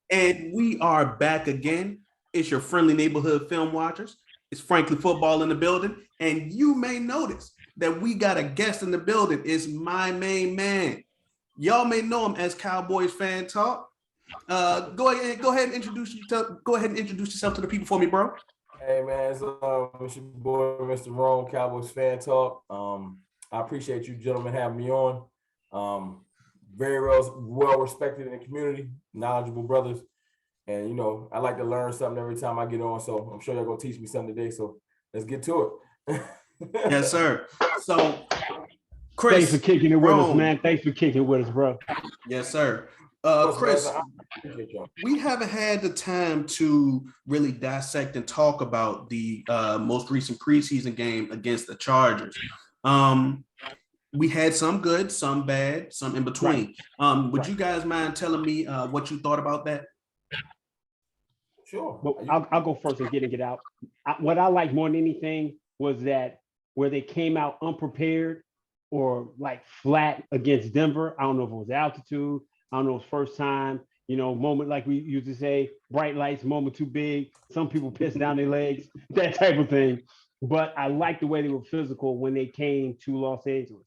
And we are back again. It's your friendly neighborhood film watchers. It's Frankly Football in the building. And you may notice that we got a guest in the building. It's my main man. Y'all may know him as Cowboys Fan Talk. Go ahead and introduce yourself to the people for me, bro. Hey man, it's your boy, Mr. Rome, Cowboys Fan Talk. I appreciate you gentlemen having me on. Very well respected in the community, knowledgeable brothers. And I like to learn something every time I get on. So I'm sure you're gonna teach me something today. So let's get to it. Yes, sir. So Chris, thanks for kicking it with Rome. us, man. Thanks for kicking it with us, bro. Yes, sir. Chris, we haven't had the time to really dissect and talk about the most recent preseason game against the Chargers. We had some good, some bad, some in between. Would you guys mind telling me what you thought about that? Sure. Well, I'll go first and get it out. What I liked more than anything was that where they came out unprepared or like flat against Denver. I don't know if it was altitude. I don't know, it's first time, moment like we used to say, bright lights, moment too big. Some people piss down their legs, that type of thing. But I like the way they were physical when they came to Los Angeles.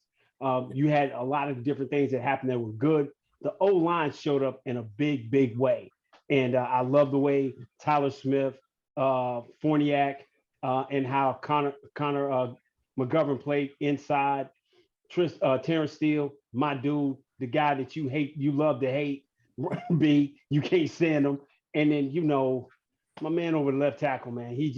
You had a lot of different things that happened that were good. The O-line showed up in a big, big way. And I love the way Tyler Smith, Forniak, and how Connor McGovern played inside. Terrence Steele, my dude, the guy that you hate, you love to hate. B, you can't stand him. And then my man over the left tackle, man. He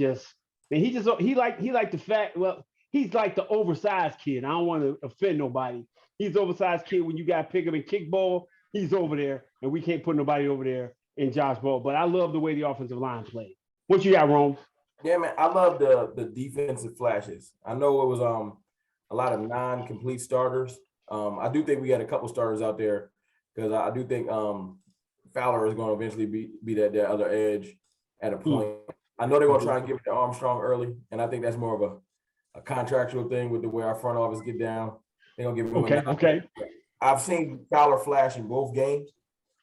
like the fact. Well, he's like the oversized kid. I don't want to offend nobody. He's the oversized kid when you got to pick him and kick ball. He's over there, and we can't put nobody over there in Josh Ball. But I love the way the offensive line played. What you got, Rome? Yeah, man, I love the defensive flashes. I know it was a lot of non-complete starters. I do think we had a couple starters out there because I do think Fowler is going to eventually be that other edge at a point. I know they're going to try and give it to Armstrong early, and I think that's more of a contractual thing with the way our front office get down. They're going to give him Okay. I've seen Fowler flash in both games,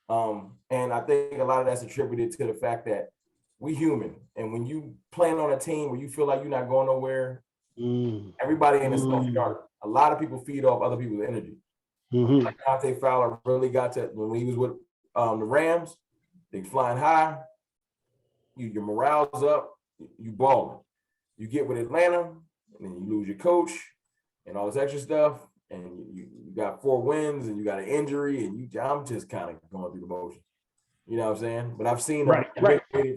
and I think a lot of that's attributed to the fact that we human, and when you playing on a team where you feel like you're not going nowhere, everybody in a slow start. A lot of people feed off other people's energy. Like Dante Fowler really got to when he was with the Rams. They flying high. Your morale's up. You balling. You get with Atlanta, and then you lose your coach and all this extra stuff, and you got 4 wins, and you got an injury, and I'm just kind of going through the motions. You know what I'm saying? But I've seen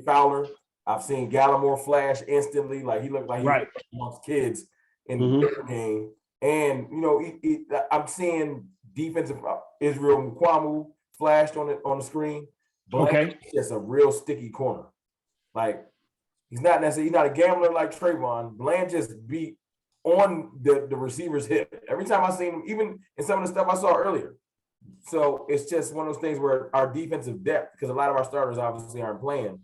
Fowler. I've seen Gallimore flash instantly, like he looked like he was amongst kids in the game. And I'm seeing defensive Israel Mukuamu flashed on the screen. Bland is just a real sticky corner. Like he's not a gambler like Trayvon. Bland just be on the receiver's hip every time I seen him, even in some of the stuff I saw earlier. So it's just one of those things where our defensive depth, because a lot of our starters obviously aren't playing,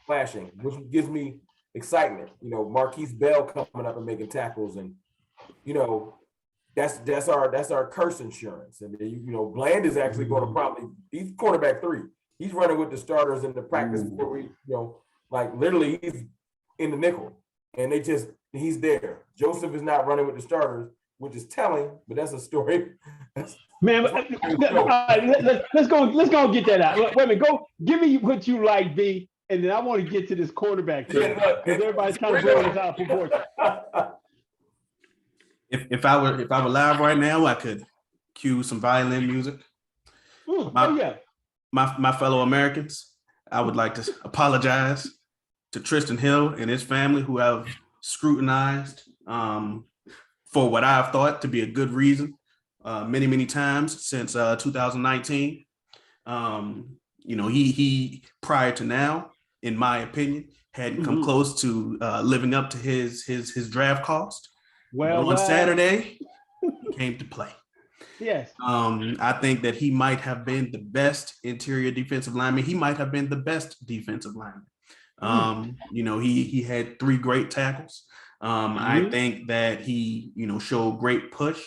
flashing, which gives me excitement. Marquise Bell coming up and making tackles, and that's our curse insurance. And Bland is actually going to he's quarterback 3. He's running with the starters in the practice before we, like literally he's in the nickel, and he's there. Joseph is not running with the starters, which is telling, but that's a story. Man, let's go get that out. Wait a minute, go give me what you like, B, and then I want to get to this quarterback thing because everybody's kind of blowing this out of proportion. If I were live right now, I could cue some violin music. My fellow Americans, I would like to apologize to Tristan Hill and his family who have scrutinized for what I've thought to be a good reason many times since 2019. He prior to now, in my opinion, hadn't come close to living up to his draft cost. Well, on Saturday, he came to play. Yes. I think that he might have been the best interior defensive lineman. He might have been the best defensive lineman. He had 3 great tackles. I think that he, showed great push.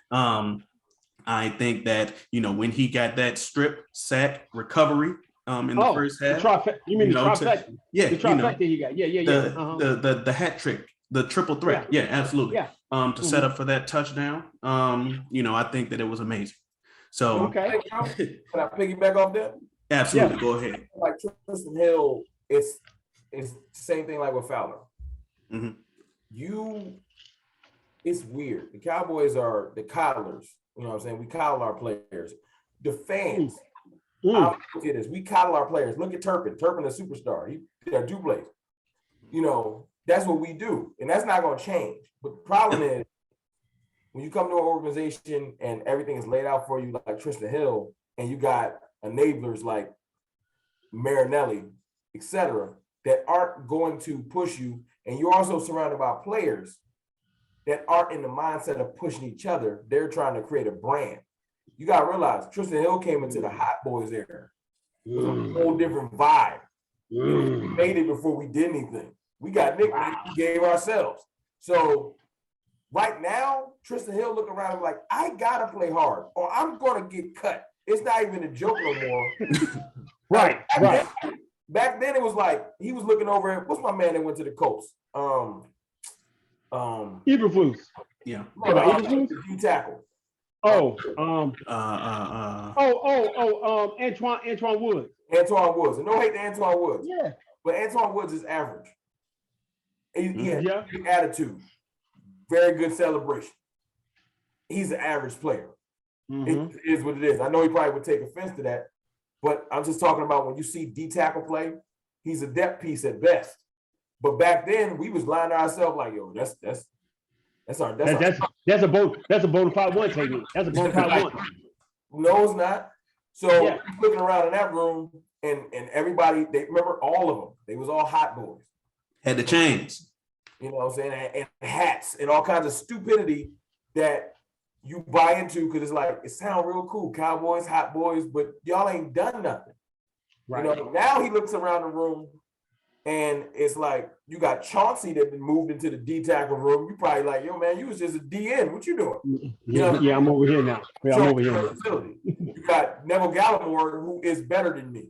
I think that, when he got that strip sack recovery in the first half. You mean the trifecta? The trifecta he got. The hat trick, the triple threat. Yeah, absolutely. Yeah. To set up for that touchdown. I think that it was amazing. So can I piggyback off that? Absolutely, go ahead. Like Tristan Hill, it's the same thing like with Fowler. Mm-hmm. It's weird. The Cowboys are the coddlers. You know what I'm saying? We coddle our players. The fans. I'll look at this. We coddle our players. Look at Turpin. Turpin, a superstar. He got Duplays. That's what we do, and that's not going to change. But the problem is, when you come to an organization and everything is laid out for you, like Tristan Hill, and you got enablers like Marinelli, etc., that aren't going to push you, and you're also surrounded by players that aren't in the mindset of pushing each other. They're trying to create a brand. You got to realize Tristan Hill came into the Hot Boys era. It was a whole different vibe. We made it before we did anything. We got nicknames we gave ourselves. So right now, Tristan Hill looking around and like, I got to play hard or I'm going to get cut. It's not even a joke no more. Right. Back then, it was like he was looking over at, what's my man that went to the Colts? Eberflus. Yeah. D tackle. Antoine Woods. Antoine Woods. And no hate to Antoine Woods. Yeah. But Antoine Woods is average. He has good attitude. Very good celebration. He's an average player. It is what it is. I know he probably would take offense to that, but I'm just talking about when you see D tackle play, he's a depth piece at best. But back then we was lying to ourselves like, yo, that's a bona fide one technique. That's a bona fide one. No, it's not. So looking around in that room and everybody, they remember all of them. They was all hot boys. Had the chains. You know what I'm saying? And hats and all kinds of stupidity that you buy into because it's like, it sounds real cool. Cowboys, hot boys, but y'all ain't done nothing. Right. Now he looks around the room and it's like, you got Chauncey that moved into the D tackle room. You probably like, yo, man, you was just a DN. What you doing? Yeah, I'm over here now. Yeah, I'm over here. You got Neville Gallimore, who is better than me.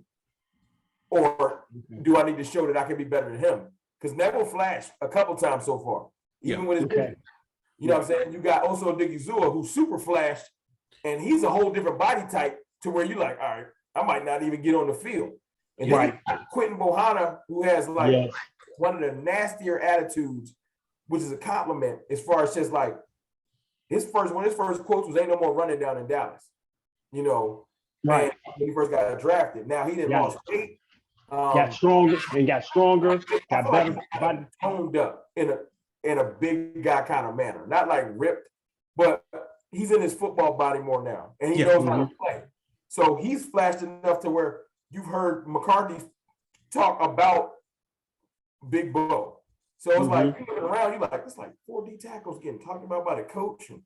Or do I need to show that I can be better than him? Because Neville flashed a couple times so far, even with his You know what I'm saying? You got also Digizua, who's super flashed, and he's a whole different body type to where you're like, all right, I might not even get on the field. And then you got Quentin Bohanna, who has like one of the nastier attitudes, which is a compliment as far as just like one of his first quotes was, "Ain't no more running down in Dallas." When he first got drafted. Now he didn't lost weight. Got stronger, got better, like toned up in a big guy kind of manner, not like ripped, but he's in his football body more now, and he knows how to play. So he's flashed enough to where you've heard McCarthy talk about Big Bo. So it's like you looking around, you're like, it's like 4D tackles getting talked about by the coach, and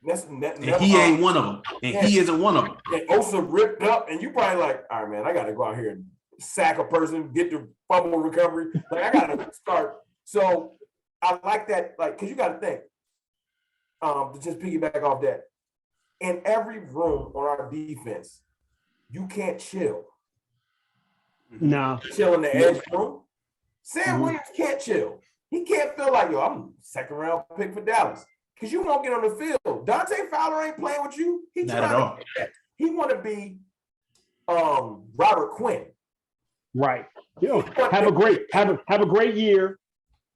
he ain't one of them, and he isn't one of them. And Osa ripped up, and you probably like, all right, man, I got to go out here and sack a person, get the fumble recovery. Like I got to start. So I like that, like, because you got to think, to just piggyback off that, in every room on our defense, you can't chill. No. Chill in the edge room. Sam Williams can't chill. He can't feel like, yo, I'm second round pick for Dallas. Because you won't get on the field. Dante Fowler ain't playing with you. Not at all. He want to be Robert Quinn. Right. Have a great year.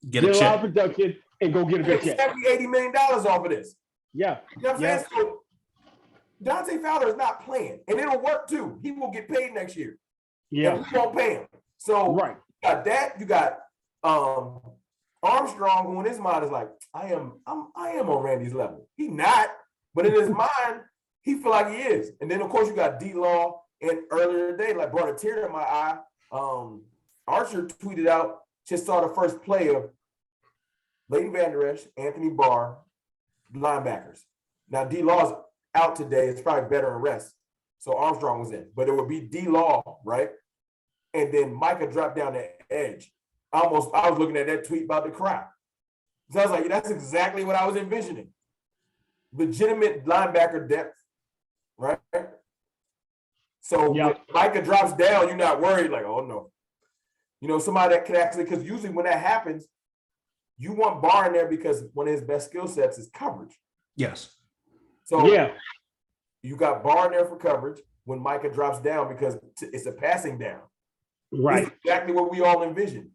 Get a lot of production and go get a big check. $70-80 million off of this. Yeah. You know what I'm saying? So Dante Fowler is not playing, and it'll work too. He will get paid next year. Yeah. And we won't pay him. So you got that. You got Armstrong, who in his mind is like, I am on Randy's level. He not, but in his mind, he feel like he is. And then of course you got D-Law, and earlier today, like brought a tear to my eye. Archer tweeted out, just saw the first play of Leighton Vander Esch, Anthony Barr, linebackers. Now D-Law's out today. It's probably better in rest. So Armstrong was in, but it would be D-Law, right? And then Micah dropped down the edge. I was looking at that tweet about to cry. So I was like, that's exactly what I was envisioning. Legitimate linebacker depth, right? So when Micah drops down, you're not worried, like, oh no. You know, somebody that can actually, because usually when that happens, you want Barr in there because one of his best skill sets is coverage. Yes. So you got Barr in there for coverage when Micah drops down because it's a passing down. Right. This is exactly what we all envisioned.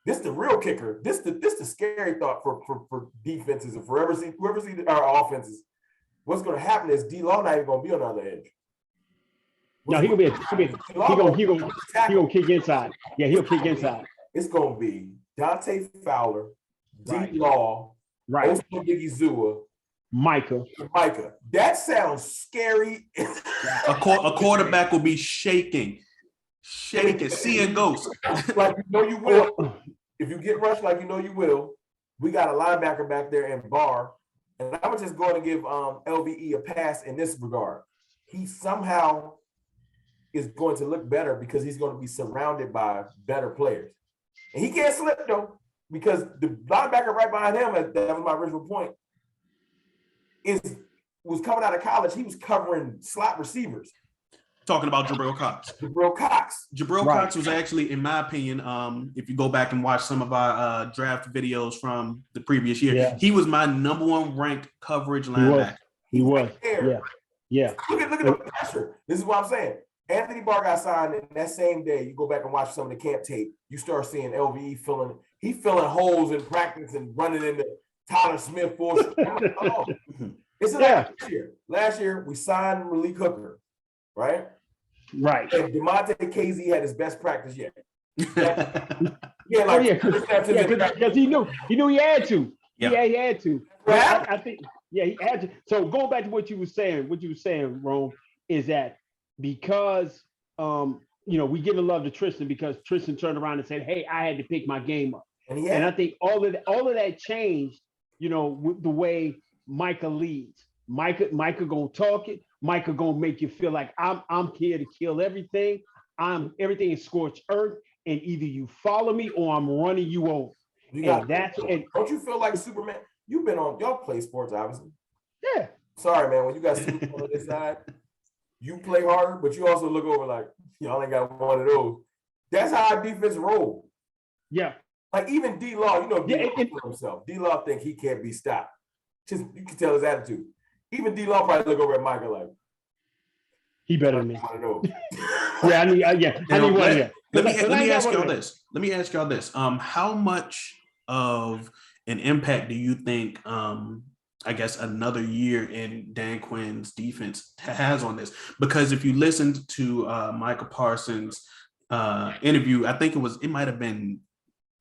This is the real kicker. This the scary thought for defenses and for whoever sees our offenses. What's going to happen is D-Law not even going to be on the other edge. No, he gonna kick inside. Yeah, he'll kick inside. It's going to be Dante Fowler, D-Law, right, Odigizua, Micah. That sounds scary. A quarterback will be shaking, seeing ghosts. Like you know you will. If you get rushed like you know you will, we got a linebacker back there in Barr. And I'm just going to give LVE a pass in this regard. He somehow is going to look better because he's going to be surrounded by better players. And he can't slip, though, because the linebacker right behind him, that was my original point, was coming out of college. He was covering slot receivers. Talking about Jabril Cox. Jabril Cox was actually, in my opinion, if you go back and watch some of our draft videos from the previous year, he was my number one ranked coverage linebacker. He was. Yeah. Look at the pressure. This is what I'm saying. Anthony Barr got signed, and that same day, you go back and watch some of the camp tape, you start seeing LVE filling holes in practice and running into Tyler Smith for It's like last year we signed Malik Hooker, right? Right. And DeMonte Casey had his best practice yet. Because he knew he had to. Yeah, he had to. I think he had to. So going back to what you were saying, Rome, is that because we give a love to Tristan because Tristan turned around and said, "Hey, I had to pick my game up," and I think all of that changed. With the way Micah leads. Micah gonna talk it. Micah gonna make you feel like I'm here to kill everything. Everything is scorched earth, and either you follow me or I'm running you over. Don't you feel like Superman? You've been on y'all play sports, obviously. Yeah. Sorry, man. When you got Superman on this side, you play harder, but you also look over like y'all ain't got one of those. That's how our defense roll. Yeah. Like even D-Law, D-Law for himself. D-Law think he can't be stopped. Just you can tell his attitude. Even D-Law probably look over at Michael like he better than me. I don't know. I need one. Let me ask y'all this. How much of an impact do you think I guess another year in Dan Quinn's defense has on this? Because if you listened to Micah Parsons' interview, I think it might have been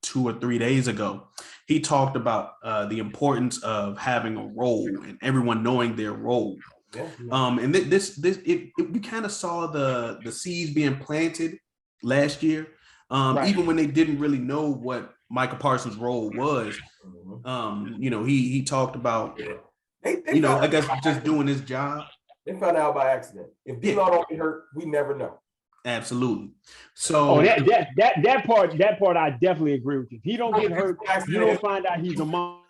2 or 3 days ago, he talked about the importance of having a role and everyone knowing their role. Yeah. And we kind of saw the seeds being planted last year, even when they didn't really know what Micah Parsons' role was. He talked about, I guess just doing his job. They found out by accident. If D-Law don't get hurt, we never know. Absolutely. So that part I definitely agree with you. If he don't get hurt, you don't find out he's a monster.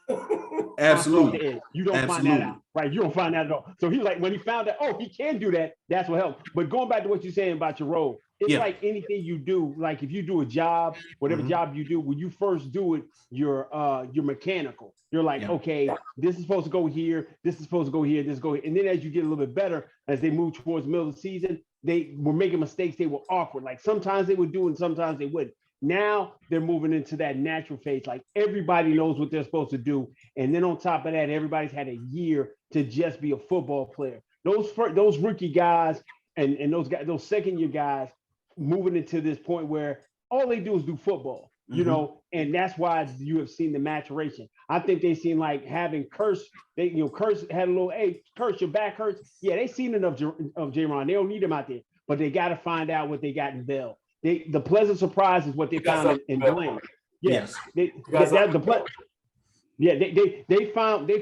Absolutely. You don't find that out, right? You don't find that at all. So he's like, when he found out, he can do that. That's what helped. But going back to what you're saying about your role, it's like anything you do. Like if you do a job, whatever job you do, when you first do it, you're mechanical. You're like, okay, this is supposed to go here. This is supposed to go here. This is go here. And then as you get a little bit better, as they move towards the middle of the season, they were making mistakes. They were awkward. Like sometimes they would do and sometimes they wouldn't. Now they're moving into that natural phase. Like everybody knows what they're supposed to do. And then on top of that, everybody's had a year to just be a football player. Those rookie guys and those second year guys moving into this point where all they do is do football, and that's why you have seen the maturation. I think they seen like having Curse, Curse had a little, hey, Curse, your back hurts. Yeah, they seen enough of J-Ron. They don't need him out there, but they got to find out what they got in Bell. The pleasant surprise is what they found in Blaine. Yes. They found they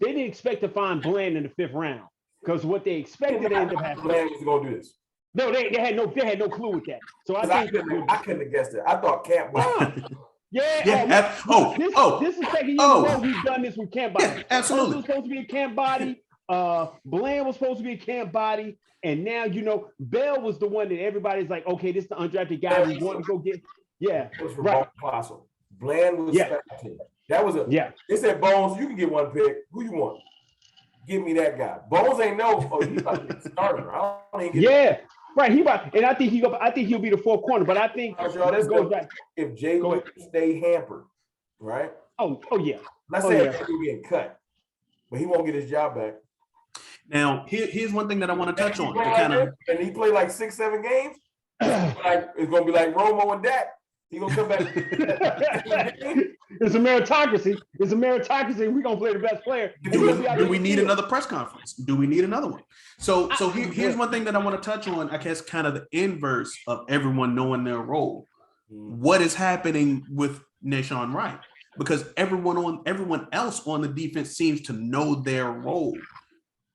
didn't expect to find Bland in the 5th round because what they expected they ended up having. Bland was going to do this. No, they had no clue with that. So I couldn't have guessed it. I thought Camp was. This is second year in a row we've done this with Camp Body. Yeah, absolutely. It was supposed to be a Camp Body. Bland was supposed to be a camp body, and now Bell was the one that everybody's like, okay, this is the undrafted guy we want to go get. Yeah, It was from right. Colossal. Bland was special team. That was They said, Bones, you can get one pick. Who you want? Give me that guy. Bones ain't know. Oh, he's about to be a starter. I don't even get right. And I think he'll be the fourth corner. But I think if Jay Luke stay hampered, right? Oh yeah. Let's say he's getting cut, but he won't get his job back. Now, here's one thing that I want to touch on. And he played like 6-7 games. It's gonna be like Romo and Dak. He gonna come back. It's a meritocracy. We're gonna play the best player. Do we need another press conference? Do we need another one? So here's one thing that I want to touch on. I guess kind of the inverse of everyone knowing their role. What is happening with Nahshon Wright? Because everyone else on the defense seems to know their role.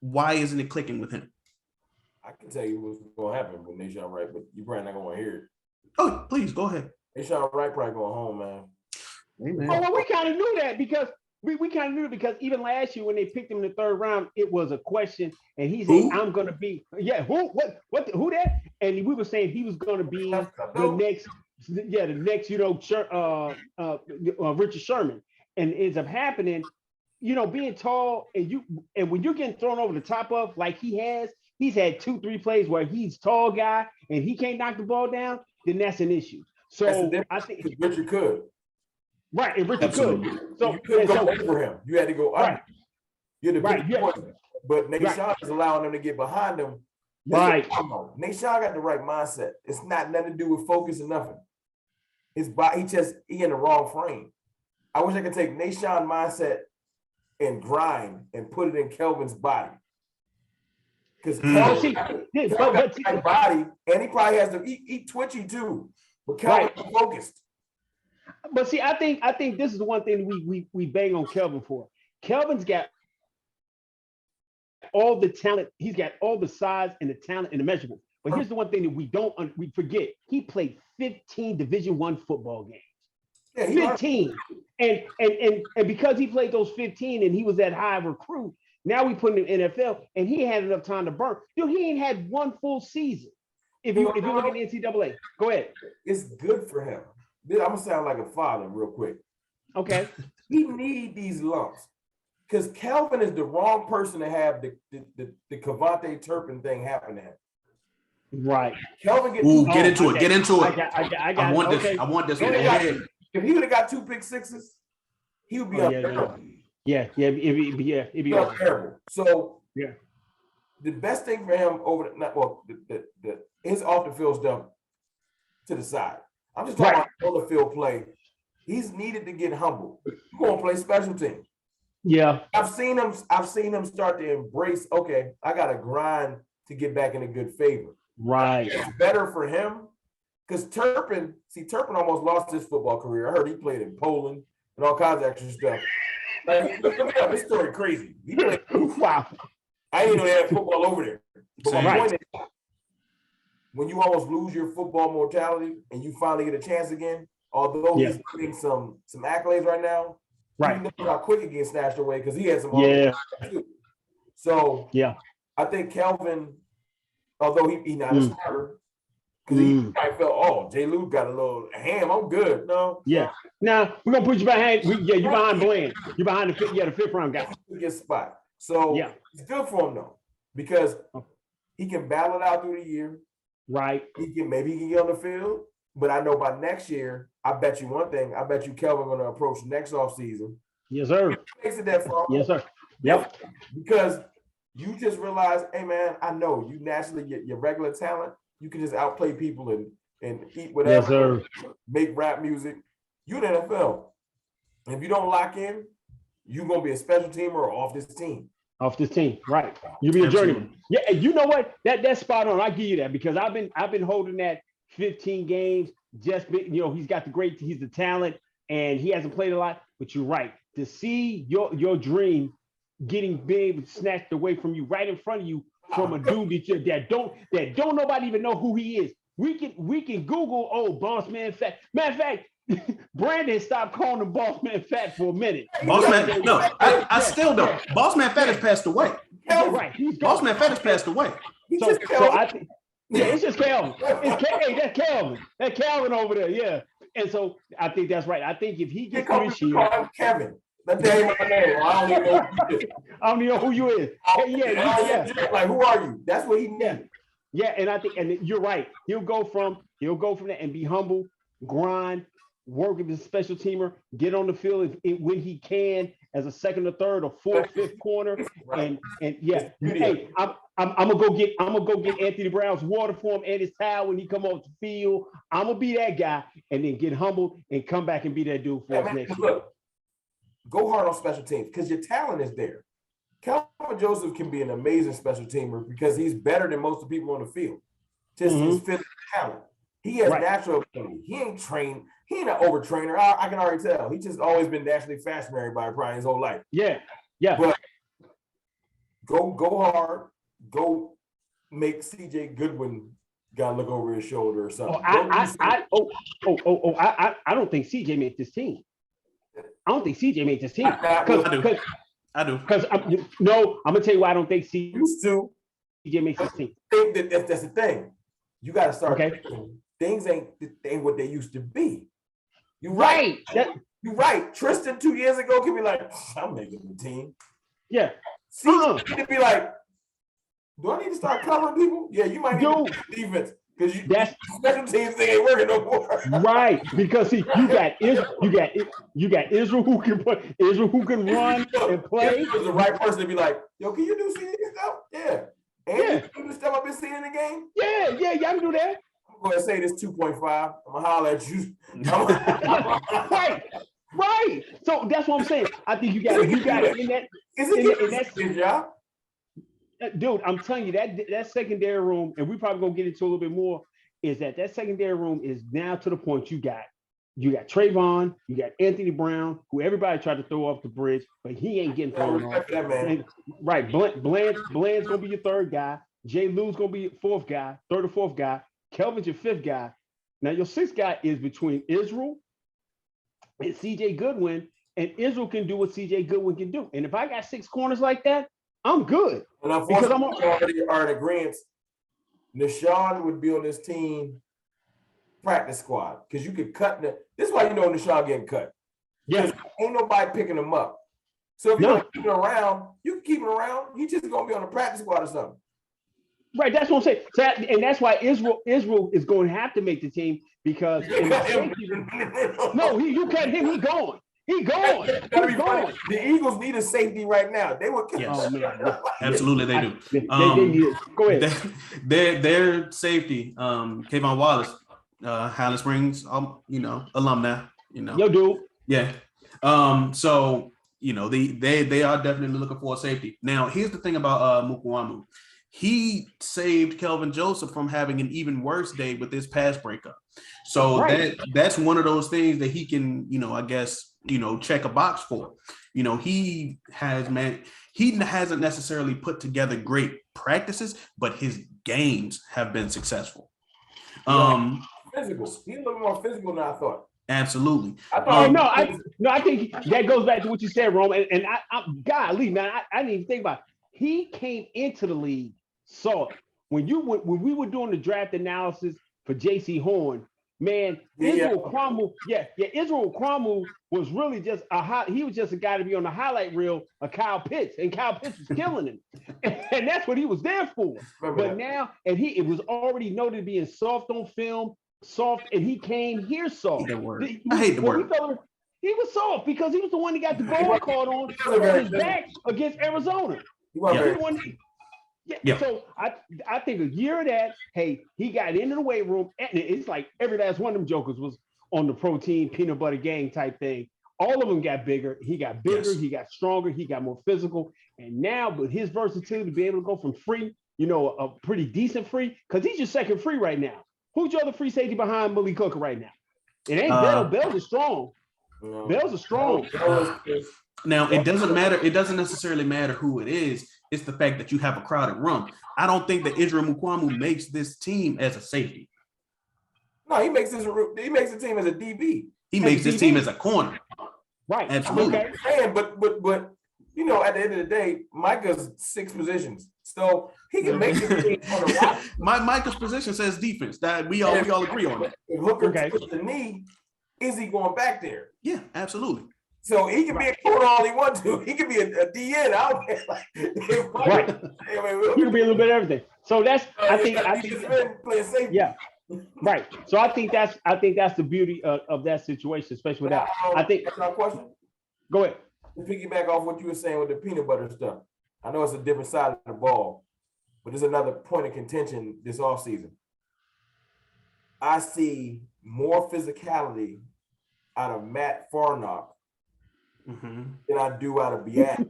Why isn't it clicking with him? I can tell you what's gonna happen with Nahshon Wright, but you probably not gonna want to hear it. Oh, please go ahead. Nahshon Wright probably going home, man. Amen. Oh, well, we kind of knew that because we kind of knew it because even last year when they picked him in the third round, it was a question, and he said, "I'm going to be who that?" And we were saying he was going to be the next Richard Sherman, and it ends up happening. Being tall and when you're getting thrown over the top of like he's had 2-3 plays where he's tall guy and he can't knock the ball down, then that's an issue. So I think Richard could. Right, and Richard could. So you couldn't go over him. You had to go under. You're the big point. But Nahshon is allowing them to get behind him. Right. Nahshon got the right mindset. It's not nothing to do with focus or nothing. His body, he in the wrong frame. I wish I could take Nahshon mindset and grind and put it in Kelvin's body. Because Kelvin got the right body, and he probably has he twitchy too. But Kelvin's focused. But see, I think this is the one thing we bang on Kelvin for. Kelvin's got all the talent. He's got all the size and the talent and the measurable. But here's the one thing that we forget. He played 15 Division I football games. Yeah, 15. And because he played those 15 and he was that high recruit, now we put him in NFL and he had enough time to burn. Dude, he ain't had one full season. If you look at the NCAA, go ahead. It's good for him. I'm gonna sound like a father real quick. Okay. He need these lumps because Kelvin is the wrong person to have the Kavontae Turpin thing happen to him. Right. Kelvin get into it. Get into it. I want this. I want this. If he would have got 2 pick sixes, he would be unbearable. It'd be unbearable. So the best thing for him his off the field stuff to the side. I'm just talking about on the field play. He's needed to get humble. He's going to play special team. Yeah. I've seen him start to embrace, okay, I got to grind to get back in a good favor. Right. It's better for him because Turpin almost lost his football career. I heard he played in Poland and all kinds of extra stuff. Like, look at this story crazy. He played, wow. I didn't know they had football over there. But my point is, when you almost lose your football mortality and you finally get a chance again, although he's getting some accolades right now, you know how quick it gets snatched away because he had some too. So I think Kelvin, although he's not a starter, because he probably felt, Jay Luke got a little ham. I'm good. No. Yeah. Now we're gonna put you behind. You're behind Bland. You're behind the fifth round guy. Good spot. So it's good for him though, because he can battle it out through the year. Right. Maybe he can get on the field, but I know by next year, I bet you one thing. I bet you Kelvin going to approach next offseason. Yes, sir. Makes it that far. Yes, sir. Yep. Because you just realize, hey man, I know you naturally get your regular talent. You can just outplay people and eat whatever. Yes, sir. Make rap music. You're in the NFL. And if you don't lock in, you're gonna be a special teamer or off this team. Off this team, right? You be a journeyman. Yeah, and you know what? That's spot on. I give you that because I've been holding that 15 games. He's got he's the talent, and he hasn't played a lot. But you're right. To see your dream being able to snatched away from you right in front of you from a dude that don't nobody even know who he is. We can Google boss man fact. Matter of fact, Brandon stopped calling him boss man fat for a minute. Boss man, no, I still don't. Boss man fat has passed away. Yeah, right. He's gone. Boss man fat has passed away. So I think, yeah, it's just Calvin. Hey, that's Calvin. That's Calvin over there. Yeah. And so I think that's right. I think if he gets through this year, Kevin. Let me tell you my name. I don't even know who you is. I don't even know who you is. Yeah. Like, who are you? That's what he needs. Yeah, and I think, and you're right. He'll go from that and be humble, grind, work with his special teamer, get on the field when he can as a second or third or fourth, fifth corner, right. and yeah. Hey, I'm gonna go get Anthony Brown's water for him and his towel when he come off the field. I'm gonna be that guy, and then get humbled and come back and be that dude for us next year. Go hard on special teams because your talent is there. Calvin Joseph can be an amazing special teamer because he's better than most of the people on the field. Just his physical talent. He has natural ability. He ain't trained. He ain't an overtrainer. I can already tell. He's just always been naturally fast from everybody probably his whole life. Yeah. But go hard. Go make CJ Goodwin gotta look over his shoulder or something. I don't think CJ made this team. I don't think CJ made this team. I do. Because I'm gonna tell you why I don't think CJ makes this team. I think that's the thing. You got to start. Things ain't what they used to be. You're right. You're right. Tristan 2 years ago could be like, I'm making the team. Yeah. CJ could be like, do I need to start covering people? Yeah, you might need to do defense. Because special teams thing ain't working no more. Right, because see, you got Israel who can run and play. Israel's the right person to be like, yo, can you do CJ stuff? Yeah. And you do the stuff I've been seeing in the game? Yeah, y'all can do that. I'm gonna say this 2.5. I'm gonna holler at you. Right. So that's what I'm saying. I think you got it in that. Is it good job? Dude, I'm telling you that secondary room, and we probably gonna get into a little bit more, is that secondary room is now to the point you got Trayvon, you got Anthony Brown, who everybody tried to throw off the bridge, but he ain't getting thrown off. That man. Right, Bland's gonna be your third guy. Jay Lou's gonna be your third or fourth guy. Kelvin's your fifth guy. Now your sixth guy is between Israel and CJ Goodwin, and Israel can do what CJ Goodwin can do. And if I got six corners like that, I'm good. And unfortunately, we already are in agreement. Nashawn would be on this team practice squad because you could cut. This is why you know Nashawn getting cut. Yeah, ain't nobody picking him up. So if you don't keep him around, you can keep him around. He's just gonna be on the practice squad or something. Right, that's what I'm saying. So and that's why Israel is going to have to make the team because you cut him, he gone. He gone. The Eagles need a safety right now. They would. Yes. Oh, man. Absolutely, they do. They need it. Go ahead. Their safety, Kayvon Wallace, Highland Springs, alumni. Yo, dude. Yeah. So they are definitely looking for a safety. Now, here's the thing about Mukwamu. He saved Kelvin Joseph from having an even worse day with this pass breakup. So that's one of those things that he can, check a box for. He hasn't necessarily put together great practices, but his games have been successible. Physical. He's a little more physical than I thought. Absolutely. I think that goes back to what you said, Rome. And golly, man, I didn't even think about it. He came into the league soft. When we were doing the draft analysis for J.C. Horn, man, Israel Kwamu was really just he was just a guy to be on the highlight reel of Kyle Pitts, and Kyle Pitts was killing him. And that's what he was there for. But now, it was already noted being soft on film, and he came here soft. I hate the word. He was soft because he was the one that got the goal called on his back against Arizona. So I think a year of that, hey, he got into the weight room, and it's like every last one of them jokers was on the protein peanut butter gang type thing. All of them got bigger. He got bigger. Yes. He got stronger. He got more physical. And now with his versatility to be able to go from free, a pretty decent free, because he's your second free right now. Who's your other free safety behind Malik Hooker right now? It ain't Bell. Bell's is strong. No. Bell's is strong. Now, it doesn't matter. It doesn't necessarily matter who it is. It's the fact that you have a crowded room. I don't think that Israel Mukwamu makes this team as a safety. No, he makes the team as a DB. He makes this team as a corner. Right. Absolutely. Okay. And but you know, at the end of the day, Micah's 6 positions, so he can make this team on the rock. Micah's position says defense. That we all agree on that. If Hooker Okay. twists the knee, is he going back there? Yeah, absolutely. So he can be a corner all he wants to. He can be a DN out there. Like, Right. He can be a little bit of everything. So that's I think playing safety. yeah. Right. So I think that's the beauty of that situation, especially with that. I think that's my question. Go ahead. To piggyback off what you were saying with the peanut butter stuff. I know it's a different side of the ball, but there's another point of contention this offseason. I see more physicality out of Matt Farnock than I do out of Biad.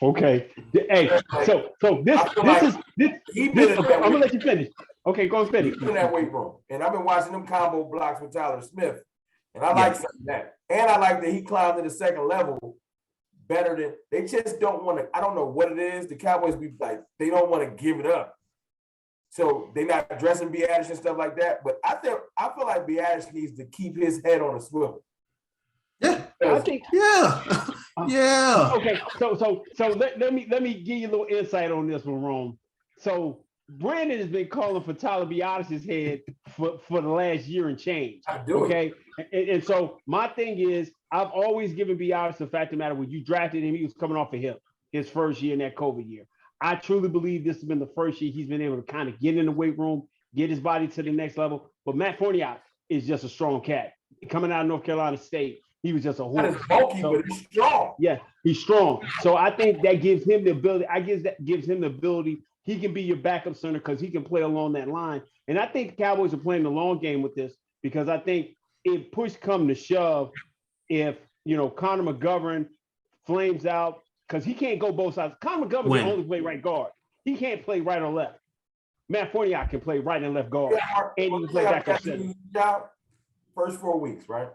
Okay. Hey, so this is I'm gonna let you finish. Okay, go and finish. In that weight room, and I've been watching them combo blocks with Tyler Smith, and I like some of that. And I like that he climbed to the second level better than they just don't want to. I don't know what it is. The Cowboys be like they don't want to give it up, so they're not addressing Biadish and stuff like that. But I feel like Biadish needs to keep his head on a swivel. Yeah, I think. Yeah, yeah. Okay, so let me give you a little insight on this one, Rome. So Brandon has been calling for Tyler Biadish's head for the last year and change. I do. Okay, and so my thing is, I've always given Biadish the fact of the matter. When you drafted him, he was coming off a hip his first year in that COVID year. I truly believe this has been the first year he's been able to kind of get in the weight room, get his body to the next level. But Matt Farniok is just a strong cat. Coming out of North Carolina State, he was just a horse. Not bulky, but he's strong. Yeah, he's strong. So I think that gives him the ability. Gives him the ability. He can be your backup center because he can play along that line. And I think the Cowboys are playing the long game with this because I think if push come to shove, if Connor McGovern flames out because he can't go both sides. Connor McGovern can only play right guard. He can't play right or left. Matt Farniok can play right and left guard, and he can play backup center. First 4 weeks, right?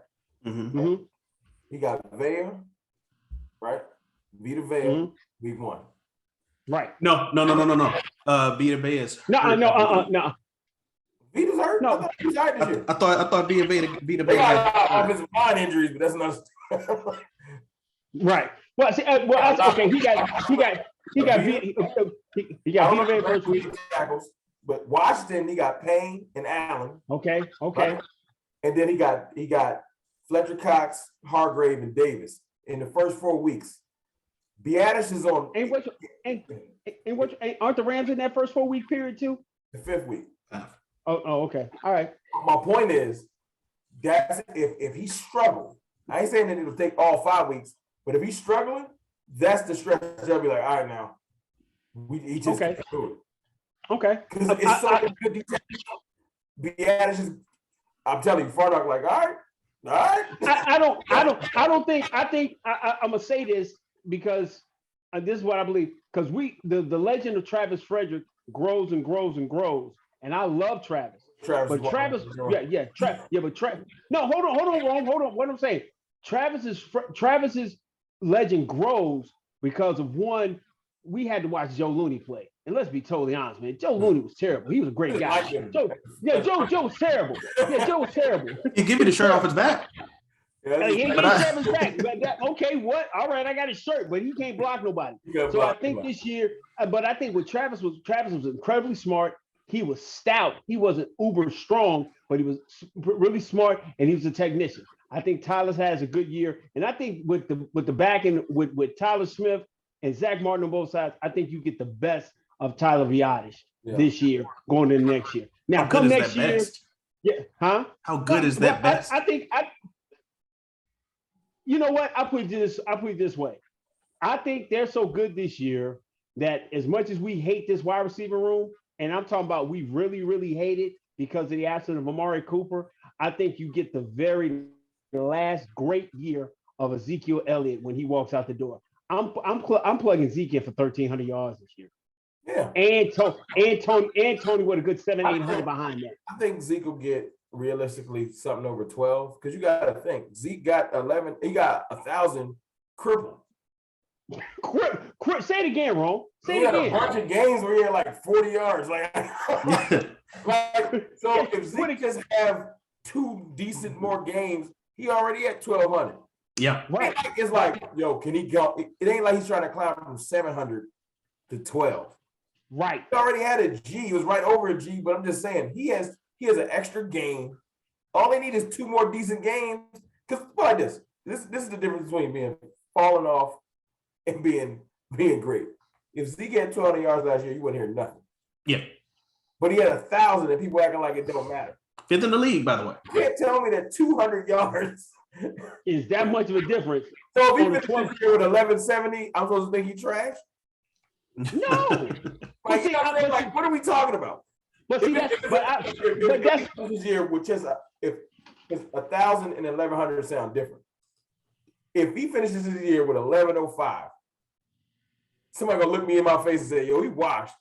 Mm-hmm. He got Vea, right? Vita Vea, week 1. Right. No. Vita Vea is No. Vita's hurt? No. I thought he was hurt this year. I thought Vita Vea. They got offensive line injuries, but that's not. Right. Well, see, okay. He got Vita Vea first week. Tackles, but Washington, he got Payne and Allen. Okay. Right? And then he got Fletcher Cox, Hargrave, and Davis in the first 4 weeks. Biadish is on. Aren't the Rams in that first 4 week period too? The 5th week. Oh, okay. All right. My point is, that's if he struggled. I ain't saying that it'll take all 5 weeks, but if he's struggling, that's the stretch. They'll be like, all right, now he just can't do it. Okay. Because it's so good detail. Biadish is. I'm telling you, Farnock, like, all right. I think I'm gonna say this because this is what I believe. Because the legend of Travis Frederick grows and grows and grows, and I love Travis. No, hold on. What I'm saying, Travis's legend grows because of one. We had to watch Joe Looney play. And let's be totally honest, man. Joe Looney was terrible. He was a great guy. Joe was terrible. Yeah, Joe was terrible. He give me the shirt off his back. Okay, what? All right, I got his shirt, but he can't block nobody. So I think this year, but I think what Travis was incredibly smart. He was stout. He wasn't uber strong, but he was really smart, and he was a technician. I think Tyler has a good year, and I think with the back end with Tyler Smith and Zach Martin on both sides, I think you get the best of Tyler Biadish this year going into next year. Now, come next year, How good is that best? I think you know what? I put it this way. I think they're so good this year that as much as we hate this wide receiver room, and I'm talking about we really, really hate it because of the absence of Amari Cooper, I think you get the very last great year of Ezekiel Elliott when he walks out the door. I'm plugging Zeke in for 1,300 yards this year. Yeah. And Tony with a good 700-800 behind that. I think Zeke will get realistically something over 12 because you got to think Zeke got 11. He got 1,000 crippled. Say it again, Ron. Say he it had again. a bunch of games where he had like 40 yards. So if Zeke just have 2 decent more games, he already at 1,200. Yeah. Right. It's like, yo, can he go? It ain't like he's trying to climb from 700 to 12. Right. He already had a G. He was right over a G, but I'm just saying he has an extra game. All they need is 2 more decent games. Because like this is the difference between being falling off and being great. If Zeke had 200 yards last year, you wouldn't hear nothing. Yeah. But he had 1,000 and people acting like it don't matter. 5th in the league, by the way. You can't tell me that 200 yards Is that much of a difference? So if he On the finishes the year with 1170, I'm supposed to think he trash? No. Like, you know what I'm saying? Like, what are we talking about? But see, that's this year with just if 1,000 and 1,100 sound different. If he finishes his year with 1105, somebody gonna look me in my face and say, "Yo, he washed."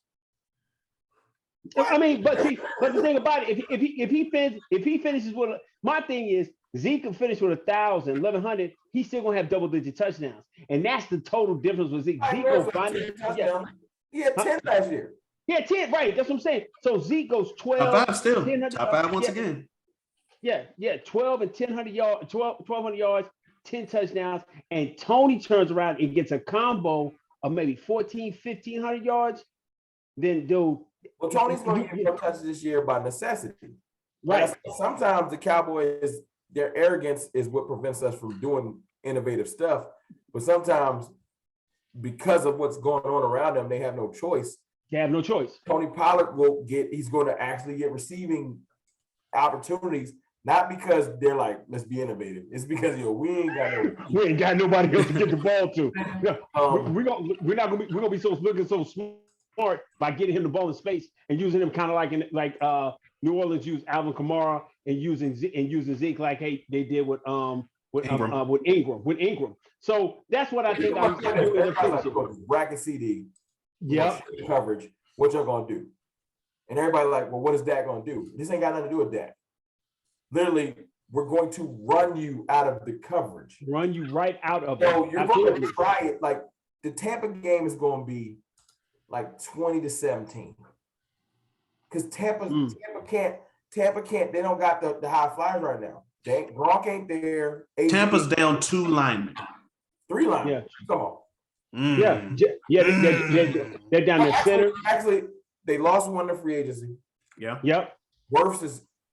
I mean, but the thing about it, if he finishes with, my thing is Zeke can finish with 1,000, 1,100. He's still gonna have double-digit touchdowns, and that's the total difference with Zeke. Zeke will find it. He had 10 last year. Yeah, 10. Right. That's what I'm saying. So Zeke goes 12. Top 5 still. 10, Top 5 once again. Yeah. 12 and 1,000 yards, 1,200 yards, 10 touchdowns, and Tony turns around and gets a combo of maybe 1,500 yards. Then well, Tony's going to get more touches this year by necessity. Right. Sometimes the Cowboys, their arrogance is what prevents us from doing innovative stuff. But sometimes, because of what's going on around them, they have no choice. They have no choice. Tony Pollard he's going to actually get receiving opportunities, not because they're like, let's be innovative. It's because, we ain't got nobody else to get the ball to. We're gonna be looking so smart by getting him the ball in space and using him kind of like New Orleans used Alvin Kamara and using Zeke like they did with Ingram. So that's what I think I'm doing. Bracket CD. Yeah. Coverage. What y'all gonna do? And everybody like, well, what is Dak gonna do? This ain't got nothing to do with Dak. Literally, we're going to run you out of the coverage. Run you right out of it. So you're going to try it. Like the Tampa game is going to be like 20-17. Because Tampa can't. They don't got the high flyers right now. Gronk ain't there. Tampa's down 2 linemen. 3 linemen. Yeah. Come on. They're down the center. Actually, they lost one to free agency. Yeah. Yep.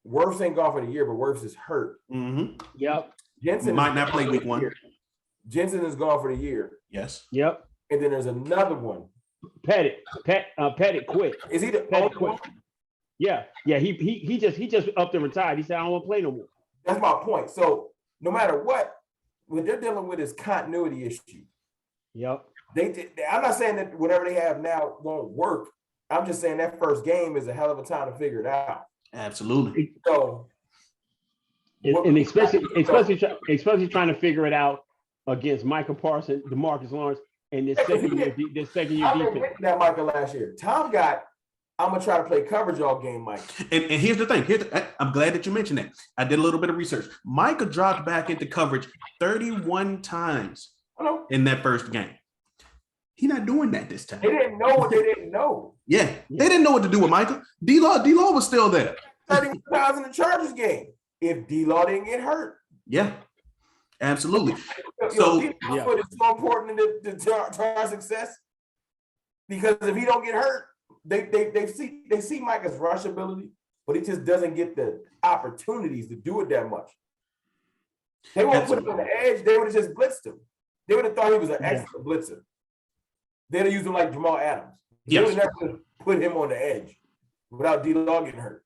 Wirfs ain't gone for the year, but Wirfs is hurt. Mm-hmm. Yep. Jensen might not play week 1. Jensen is gone for the year. Yes. Yep. And then there's another one. Pettit quit. Is he the Pettit quit? Yeah. He just upped and retired. He said, I don't want to play no more. That's my point. So no matter what they're dealing with is continuity issue. Yep. I'm not saying that whatever they have now won't work. I'm just saying that first game is a hell of a time to figure it out. Absolutely. So, and especially trying to figure it out against Michael Parsons, DeMarcus Lawrence, and this second year defense. That Michael last year. Tom got, I'm gonna try to play coverage all game, Mike. And here's the thing. I'm glad that you mentioned that. I did a little bit of research. Michael dropped back into coverage 31 times in that first game. He's not doing that this time. They didn't know what they didn't know. Yeah, they didn't know what to do with Michael. D-Law was still there. 31 pounds in the Chargers game. If D-Law didn't get hurt. Yeah, absolutely. So D-Law is so important to our success because if he don't get hurt, they see Micah's rush ability, but he just doesn't get the opportunities to do it that much. They won't put him on the edge. They would have just blitzed him. They would have thought he was an excellent blitzer. They'd have used him like Jamal Adams. They would have never put him on the edge without D-Law getting hurt.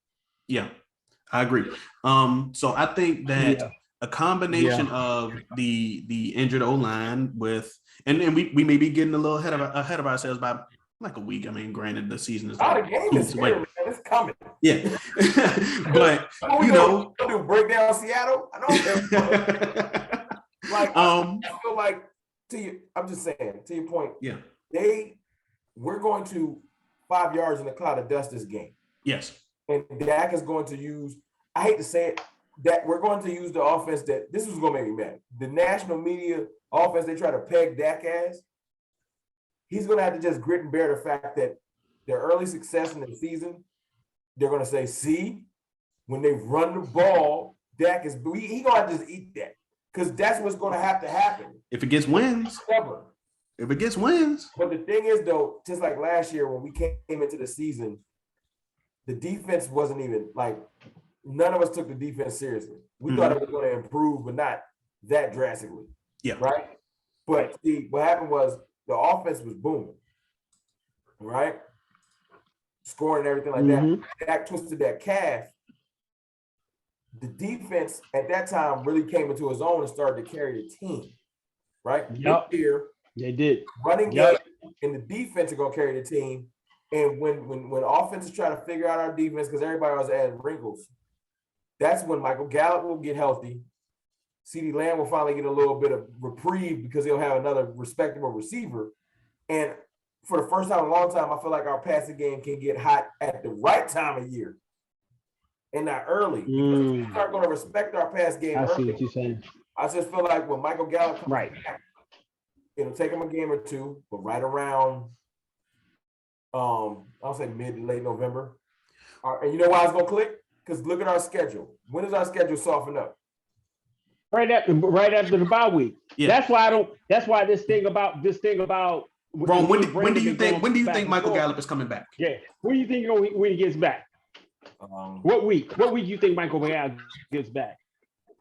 Yeah, I agree. So I think that a combination of the injured O-line with, and we may be getting a little ahead of ourselves by like a week. I mean, granted, the season is the game is here, man. It's coming. Yeah, but do breakdown Seattle. I know. I feel like I'm just saying to your point. Yeah, we're going to 5 yards in the cloud of dust this game. Yes. And Dak is going to use, I hate to say it, that we're going to use the offense that, this is going to make me mad. The national media offense they try to peg Dak as, he's going to have to just grit and bear the fact that their early success in the season, they're going to say, see, when they run the ball, Dak is he gonna have to just eat that because that's what's gonna have to happen. If it gets wins, Stubborn. if it gets wins. But the thing is, though, just like last year when we came into the season, the defense wasn't even like none of us took the defense seriously. We thought it was going to improve, but not that drastically. Yeah. Right. But see, what happened was the offense was booming. Right. Scoring and everything like that. Dak twisted that calf. The defense at that time really came into his own and started to carry the team. Right. Yep. This year, they did. Running game and the defense are going to carry the team. And when offenses try to figure out our defense, because everybody else added wrinkles, that's when Michael Gallup will get healthy. CeeDee Lamb will finally get a little bit of reprieve because he'll have another respectable receiver. And for the first time in a long time, I feel like our passing game can get hot at the right time of year and not early. We start going to respect our pass game early. I see what you're saying. I just feel like when Michael Gallup comes back, it'll take him a game or two, but right around I'll say mid to late November. And you know why it's gonna click? Because look at our schedule. When does our schedule soften up? Right after the bye week. Yeah. That's why this thing about Ron, when do you think Michael Gallup is coming back? Yeah. When do you think when he gets back? What week? What week do you think Michael Gallup gets back?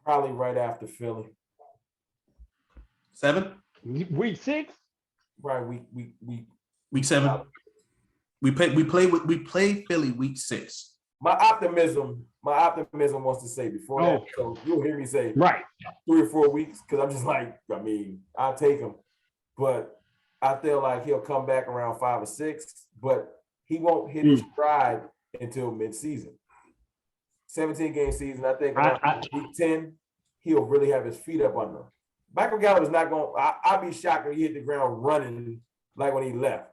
Probably right after Philly. 7? Week 6? Right, week 7. We play Philly week 6. My optimism wants to say before that. So you'll hear me say 3 or 4 weeks because I'm just like, I mean, I'll take him. But I feel like he'll come back around 5 or 6, but he won't hit his stride until mid-season. 17-game season, I think week 10, he'll really have his feet up under him. Michael Gallup is not going – I'd be shocked if he hit the ground running like when he left.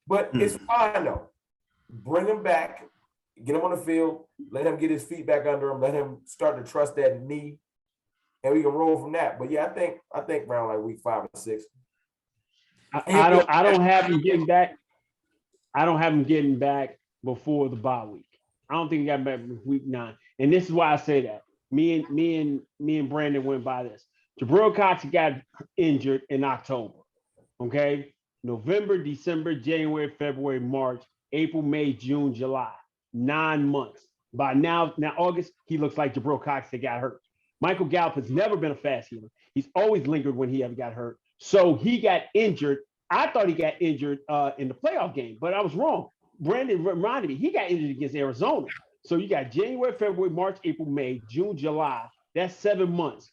But it's fine, though. Bring him back, get him on the field, let him get his feet back under him, let him start to trust that knee, and we can roll from that. But, yeah, I think around like week 5 or 6. I don't have him getting back. I don't have him getting back before the bye week. I don't think he got back week 9. And this is why I say that. Me and Brandon went by this. Jabril Cox got injured in October. Okay. November, December, January, February, March, April, May, June, July. 9 months. By now August, he looks like Jabril Cox that got hurt. Michael Gallup has never been a fast healer. He's always lingered when he ever got hurt. So he got injured. I thought he got injured in the playoff game, but I was wrong. Brandon reminded me he got injured against Arizona. So you got January, February, March, April, May, June, July. That's 7 months.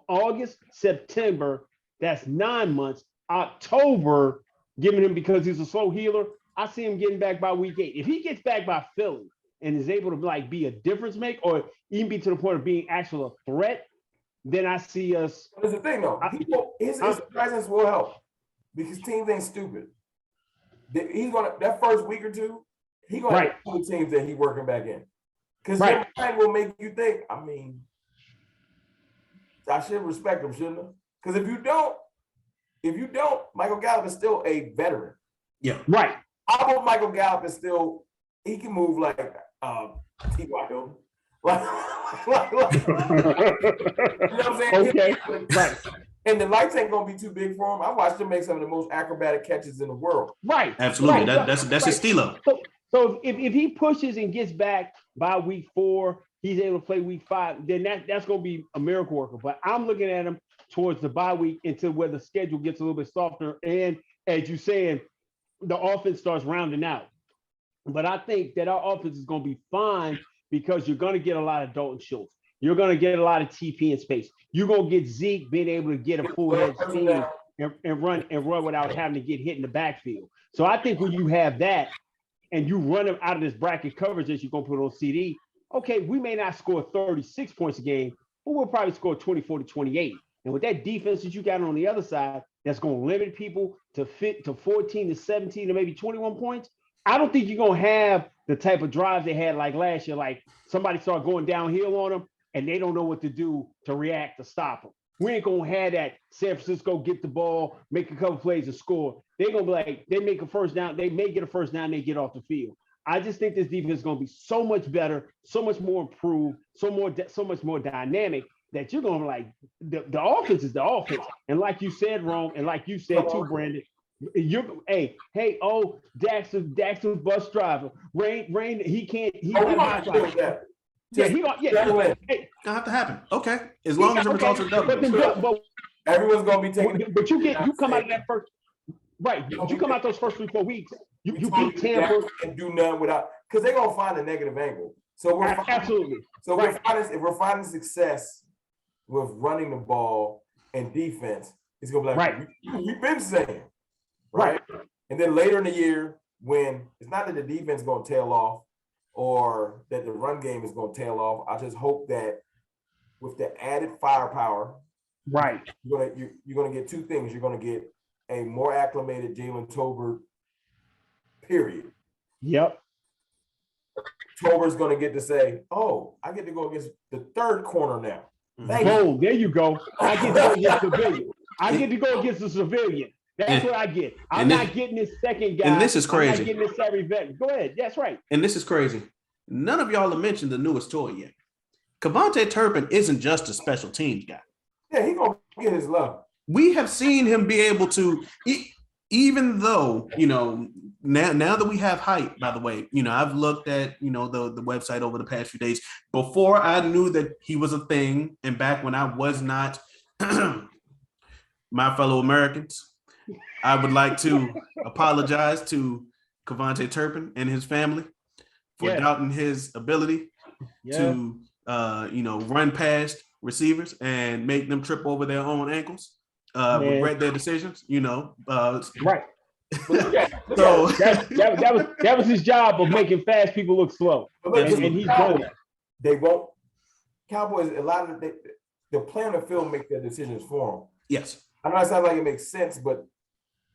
August, September, that's 9 months. October, giving him because he's a slow healer. I see him getting back by week 8. If he gets back by Philly and is able to like be a difference maker or even be to the point of being actually a threat, then I see us. There's the thing though, his presence will help because teams ain't stupid. He's gonna that first week or two, he's gonna have two teams that he's working back in. Because your mind will make you think, I mean, I should respect him, shouldn't I? Because if you don't, Michael Gallup is still a veteran. Yeah. Right. I hope Michael Gallup is still, he can move like T.Y. Hilton. You know what I'm saying? Okay. Right. And the lights ain't gonna be too big for him. I watched him make some of the most acrobatic catches in the world. Right. Absolutely. Right. That's his stilo. So if he pushes and gets back by week 4, he's able to play week 5, then that's gonna be a miracle worker. But I'm looking at him towards the bye week until where the schedule gets a little bit softer. And as you're saying, the offense starts rounding out. But I think that our offense is gonna be fine because you're gonna get a lot of Dalton Schultz. You're going to get a lot of TP in space. You're going to get Zeke being able to get a full head speed and run without having to get hit in the backfield. So I think when you have that and you run him out of this bracket coverage that you're going to put on CD, okay, we may not score 36 points a game, but we'll probably score 24 to 28. And with that defense that you got on the other side, that's going to limit people to 14 to 17 to maybe 21 points. I don't think you're going to have the type of drives they had like last year, like somebody started going downhill on them, and they don't know what to do to react to stop them. We ain't gonna have that San Francisco get the ball, make a couple plays and score. They're gonna be like, they make a first down, they may get a first down, they get off the field. I just think this defense is going to be so much better, so much more improved, so much more dynamic that you're going to like the offense is the offense. And like you said, Rome, and like you said too, Brandon, Dax is bus driver. Rain, he can't. He's not hot driver. Yeah, Gonna have to happen. Okay, as long as the results are double. But everyone's gonna be taking. But you come out of that first. Right, you come out those first 3-4 weeks. You beat Tampa and do nothing without, because they're gonna find a negative angle. So we're absolutely. So if we're finding success with running the ball and defense, it's gonna be like we've been saying, right? And then later in the year, when it's not that the defense is gonna tail off or that the run game is gonna tail off, I just hope that with the added firepower, you're gonna get two things. You're gonna get a more acclimated Jalen Tolbert, period. Yep. Tolbert's going to get to say, oh, I get to go against the third corner now. Boom, there you go. I get to go against the civilian. I get to go against the civilian. That's what I get. I'm not getting this second guy. And this is crazy. I'm not getting this Savvy vet. Go ahead. That's right. And this is crazy. None of y'all have mentioned the newest toy yet. Kevontae Turpin isn't just a special teams guy. Yeah, he's going to get his love. We have seen him be able to, even though, now that we have hype, by the way, I've looked at, the website over the past few days before I knew that he was a thing. And back when I was not my fellow Americans, I would like to apologize to Kevontae Turpin and his family for doubting his ability to, run past receivers and make them trip over their own ankles. Regret their decisions, right. So that was his job of making fast people look slow, and he's done it. They won't. Cowboys, a lot of the play on the field make their decisions for them. Yes, I know it sounds like it makes sense, but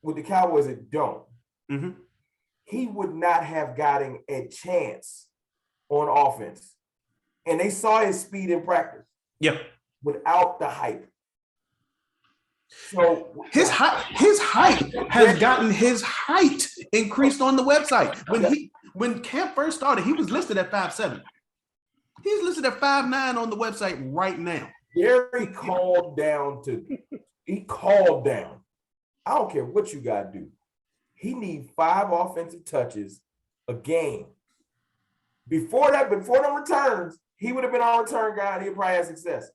with the Cowboys, it don't. Mm-hmm. He would not have gotten a chance on offense, and they saw his speed in practice. Yep. Without the hype. So his height has gotten his height increased on the website. When camp first started, he was listed at 5'7". He's listed at 5'9" on the website right now. Gary called down. I don't care what you gotta do. He needs 5 offensive touches a game. Before them returns, he would have been our return guy and he'd probably have success.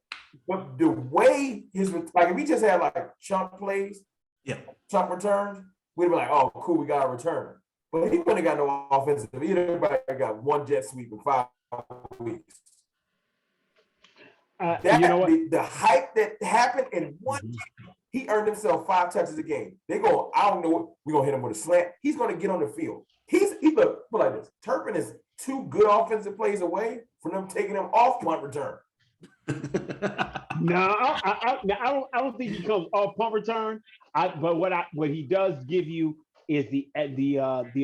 But the way if he just had like chunk plays, chunk returns, we'd be like, oh, cool, we got a returner. But he wouldn't have got no offensive. Everybody got one jet sweep in 5 weeks. The hype that happened in one game, he earned himself 5 touches a game. I don't know what, we're going to hit him with a slant. He's going to get on the field. Look like this. Turpin is 2 good offensive plays away from them taking him off punt return. No, I don't think he comes off punt return. But what he does give you is the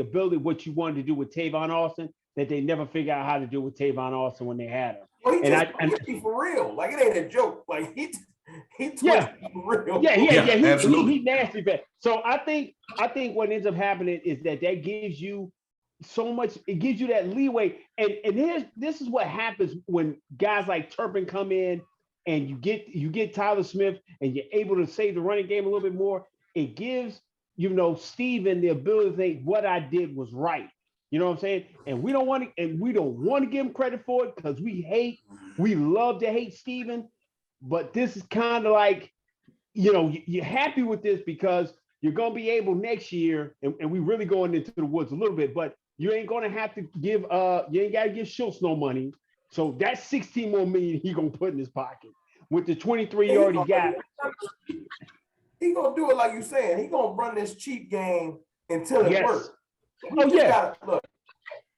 ability, what you wanted to do with Tavon Austin, that they never figured out how to do with Tavon Austin when they had him. Well, he for real. Like, it ain't a joke. Like, he for real. He nasty bad. So I think what ends up happening is that gives you so much. It gives you that leeway. And this is what happens when guys like Turpin come in and you get Tyler Smith and you're able to save the running game a little bit more. It gives Steven the ability to think what I did was right. You know what I'm saying? And we don't want to give him credit for it because we love to hate Steven. But this is kind of like, you're happy with this because you're going to be able next year, and we really going into the woods a little bit, but you ain't going to have to give, you ain't got to give Schultz no money. So that's 16 more million he going to put in his pocket with the 23 he already got. He going to do it like you saying. He going to run this cheap game until it works. Look,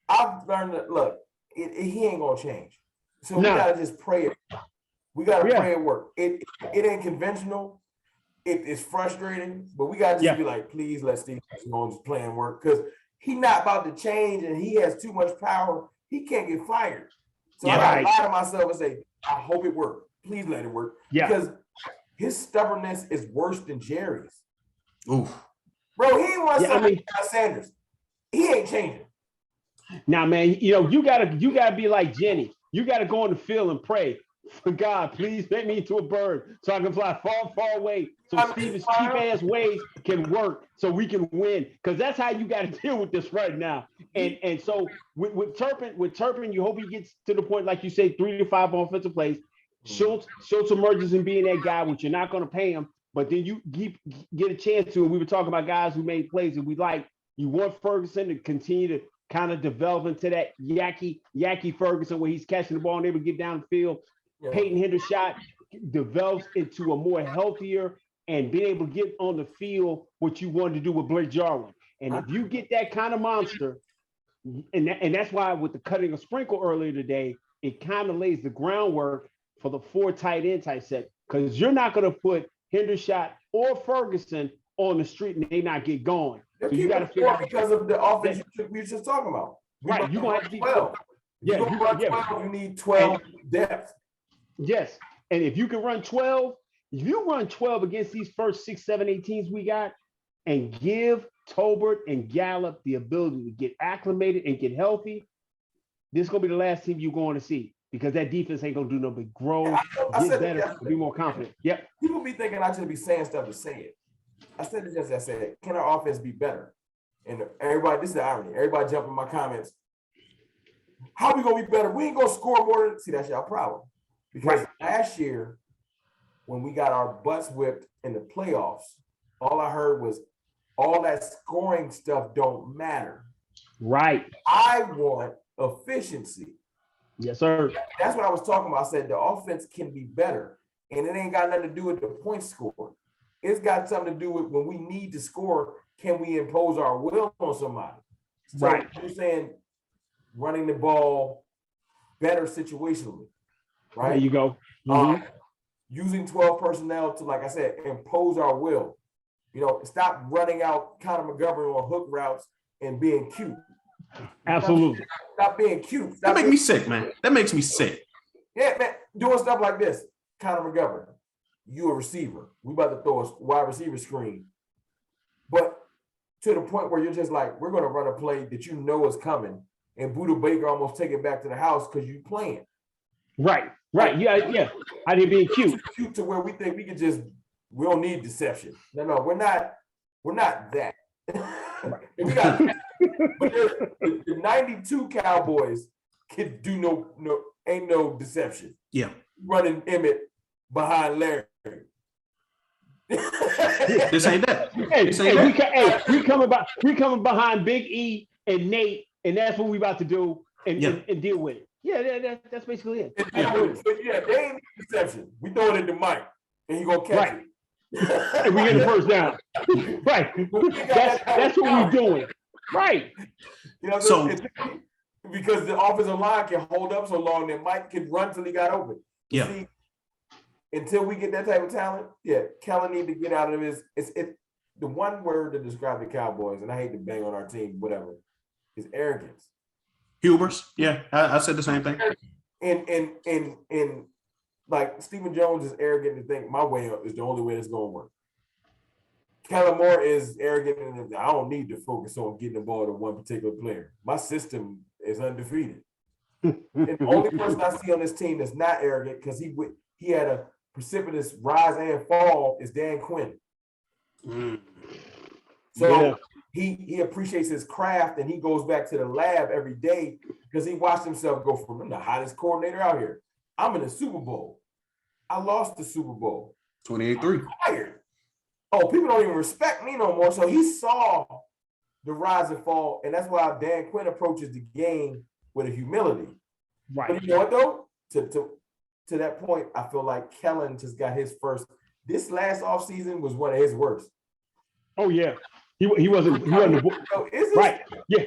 I've learned that, he ain't going to change. So we got to just pray it. We got to pray it work. It ain't conventional. It's frustrating, but we got to just be like, please let Steve Jones plan work because he's not about to change and he has too much power. He can't get fired. So I got to lie to myself and say, I hope it works. Please let it work. Yeah. Because his stubbornness is worse than Jerry's. Oof. Bro, he ain't want to say Sanders. He ain't changing. Now, man, you gotta be like Jenny. You gotta go on the field and pray for God. Please make me into a bird so I can fly far, far away. So Steven's cheap ass ways can work, so we can win. Because that's how you got to deal with this right now. And so with Turpin, you hope he gets to the point, like you say, 3 to 5 offensive plays. Schultz emerges in being that guy, which you're not going to pay him, but then you get a chance to. And we were talking about guys who made plays, and we like. You want Ferguson to continue to kind of develop into that Yaki Ferguson, where he's catching the ball and able to get down the field. Yeah. Peyton Hendershot develops into a more healthier and being able to get on the field what you wanted to do with Blake Jarwin. And if you get that kind of monster, and that's why with the cutting of Sprinkle earlier today, it kind of lays the groundwork for the 4 tight end type set, because you're not going to put Hendershot or Ferguson on the street and they not get going. So you got to figure out because of the offense we were just talking about. Right, you're going to have to be 12. Yeah, you run 12, you need 12 depth. Yes, and if you can run 12, if you run 12 against these first 6, 7, 8 teams we got, and give Tolbert and Gallup the ability to get acclimated and get healthy, this is going to be the last team you're going to see, because that defense ain't going to do no big grow, get better, be more confident. Yep. People be thinking I should be saying stuff to say it. I said it just as I said, can our offense be better? And everybody, this is the irony. Everybody jump in my comments. How we going to be better? We ain't going to score more than, see, that's y'all problem. Because last year, when we got our butts whipped in the playoffs, all I heard was all that scoring stuff don't matter. Right. I want efficiency. Yes, sir. That's what I was talking about. I said the offense can be better. And it ain't got nothing to do with the point score. It's got something to do with when we need to score, can we impose our will on somebody? So right. You're saying running the ball better situationally, right? There you go. Using 12 personnel to, like I said, impose our will. Stop running out Conor McGovern on hook routes and being cute. Absolutely. Stop being cute. That makes me sick, man. That makes me sick. Yeah, man. Doing stuff like this. Conor McGovern, you a receiver. We about to throw a wide receiver screen. But to the point where you're just like, we're going to run a play that you know is coming. And Buda Baker almost take it back to the house because you playing. Right. Yeah. I didn't be cute. Cute to where we think we don't need deception. No, we're not that. But the 92 Cowboys can do ain't no deception. Yeah. Running Emmett behind Larry. This ain't that. We coming behind Big E and Nate, and that's what we about to do and deal with it. Yeah, that's basically it. But they ain't deception. We throw it at the mic, and he gonna catch it. And we get the first down. Right. That's what we're doing. Right. So because the offensive line can hold up so long that Mike can run till he got open. Yeah. See, until we get that type of talent, Kellen need to get out of his. The one word to describe the Cowboys, and I hate to bang on our team, whatever, is arrogance. Hubris. Yeah, I said the same thing. And like Stephen Jones is arrogant to think my way up is the only way that's going to work. Kellen Moore is arrogant and I don't need to focus on getting the ball to one particular player. My system is undefeated. And the only person I see on this team that's not arrogant because he had a precipitous rise and fall is Dan Quinn. So he appreciates his craft and he goes back to the lab every day because he watched himself go from, I'm the hottest coordinator out here. I'm in the Super Bowl. I lost the Super Bowl. 28-3. Oh, people don't even respect me no more. So he saw the rise and fall, and that's why Dan Quinn approaches the game with a humility. Right. But you know what though? To that point, I feel like Kellen just got his first. This last offseason was one of his worst. Oh yeah, he wasn't right. Yeah,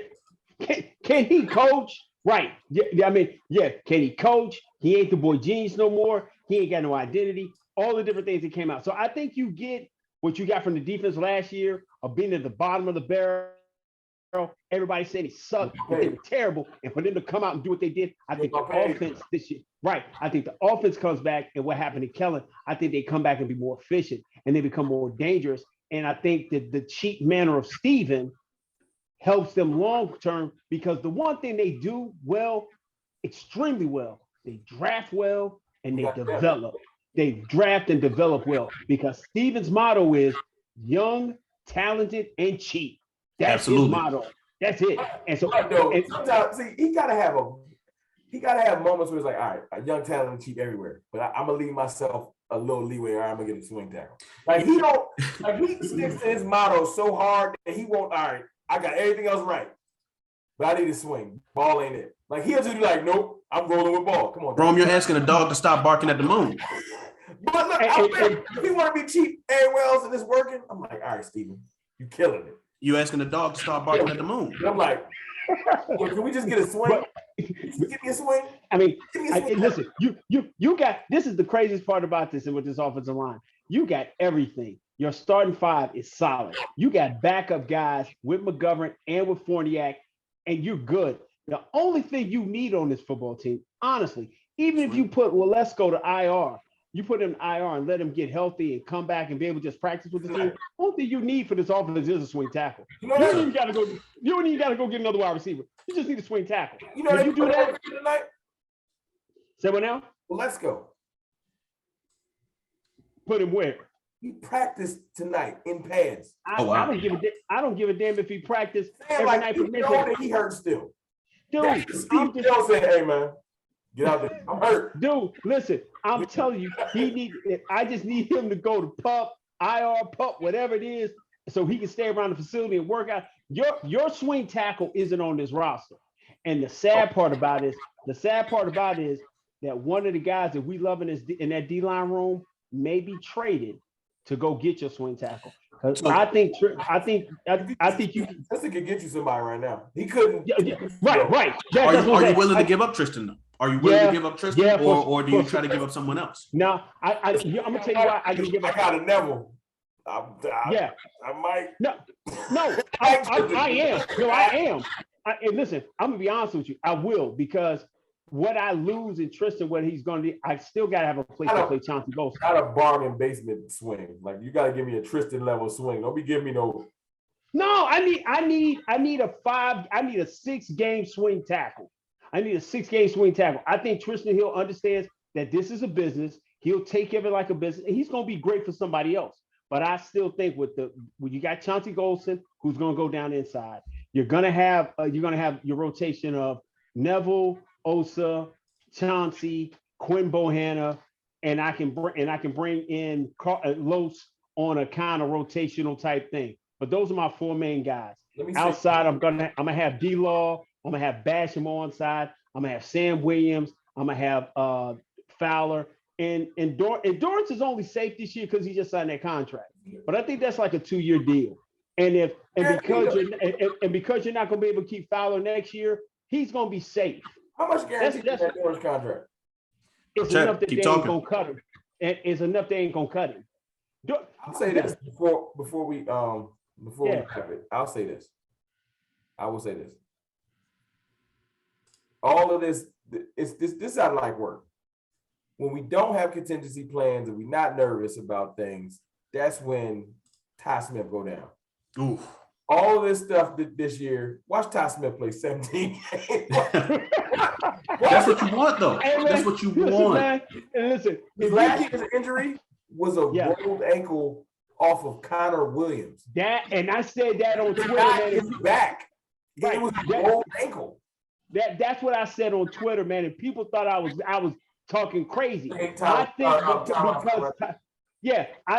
can he coach? Right. Yeah. I mean, can he coach? He ain't the boy genius no more. He ain't got no identity. All the different things that came out. So I think you get what you got from the defense last year of being at the bottom of the barrel. Everybody said he sucked, but they were terrible. And for them to come out and do what they did, I think the offense this year, right? I think the offense comes back, and what happened to Kellen, I think they come back and be more efficient, and they become more dangerous. And I think that the cheap manner of Steven helps them long term, because the one thing they do well, extremely well, they draft well and they develop. They draft and develop well, because Steven's motto is young, talented, and cheap. That's his motto. That's it. And so sometimes see, he gotta have moments where it's like, all right, a young talent and cheap everywhere. But I'm gonna leave myself a little leeway, or I'm gonna get a swing tackle. Like he don't, like he sticks to his motto so hard that he won't. All right, I got everything else right, but I need a swing. Ball ain't it. Like he'll just be like, nope, I'm rolling with ball. Come on, Rome, you're asking a dog to stop barking at the moon. But look, if you want to be cheap everywhere else and it's working, I'm like, all right, Steven, you killing it. You asking the dog to start barking at the moon. And I'm like, well, can we just get a swing? Give me a swing. I mean, listen, you got, this is the craziest part about this and with this offensive line. You got everything. Your starting five is solid. You got backup guys with McGovern and with Fournier, and you're good. The only thing you need on this football team, honestly, even if you put, well, let's go to IR. You put him in IR and let him get healthy and come back and be able to just practice with the team. The only thing you need for this offense is a swing tackle. You don't even got to go. You don't even got to go get another wide receiver. You just need a swing tackle. You know, you do that tonight. Say what now? Well, let's go. Put him where? He practiced tonight in pads. I don't give a damn if he practiced every like, night. You know that he hurt still. Dude, Steve Bell said, "Hey man, get out there. I'm hurt." Dude, listen, I'm telling you, I just need him to go to PUP, IR, PUP, whatever it is, so he can stay around the facility and work out. Your swing tackle isn't on this roster. And the sad part about it is that one of the guys that we love in that D-line room may be traded to go get your swing tackle. I think you. Tristan could get you somebody right now. He couldn't. Right. Are you willing to give up Tristan though? Are you willing to give up Tristan, or do you try to give up someone else? No, I'm gonna tell you why I can give up. I got a Neville. I might. No, I am. No, I am. And listen, I'm gonna be honest with you. I will, because what I lose in Tristan, what he's going to do, I still got to have a place to play Chauncey Golston. Not a bargain basement swing. Like, you got to give me a Tristan level swing. Don't be giving me no. No, I need a 6-game swing tackle. I think Tristan Hill understands that this is a business. He'll take care of it like a business, and he's going to be great for somebody else. But I still think when you got Chauncey Golston, who's going to go down inside, you're going to have your rotation of Neville, Osa, Chauncey, Quinn Bohanna, and I can bring in Los on a kind of rotational type thing. But those are my 4 main guys. Outside, I'm gonna have D-Law. I'm gonna have Basham on side. I'm gonna have Sam Williams. I'm gonna have Fowler. And Dorrance is only safe this year because he just signed that contract. But I think that's like a 2-year deal. And because you're not gonna be able to keep Fowler next year, he's gonna be safe. How much guarantee is that Dorrance contract? It's enough that they ain't gonna cut him. It's enough they ain't gonna cut him. I'll say this before we wrap it. I'll say this. I will say this. All of this, this is how life works. When we don't have contingency plans and we're not nervous about things, that's when Ty Smith go down. Oof. All of this stuff this year, watch Ty Smith play 17 games. That's what you want, though. That's what you want. Man, and listen, last year's injury was a rolled ankle off of Connor Williams. And I said that on Twitter. Man. His back. Right. It was a rolled ankle. That's what I said on Twitter, man. And people thought I was talking crazy. I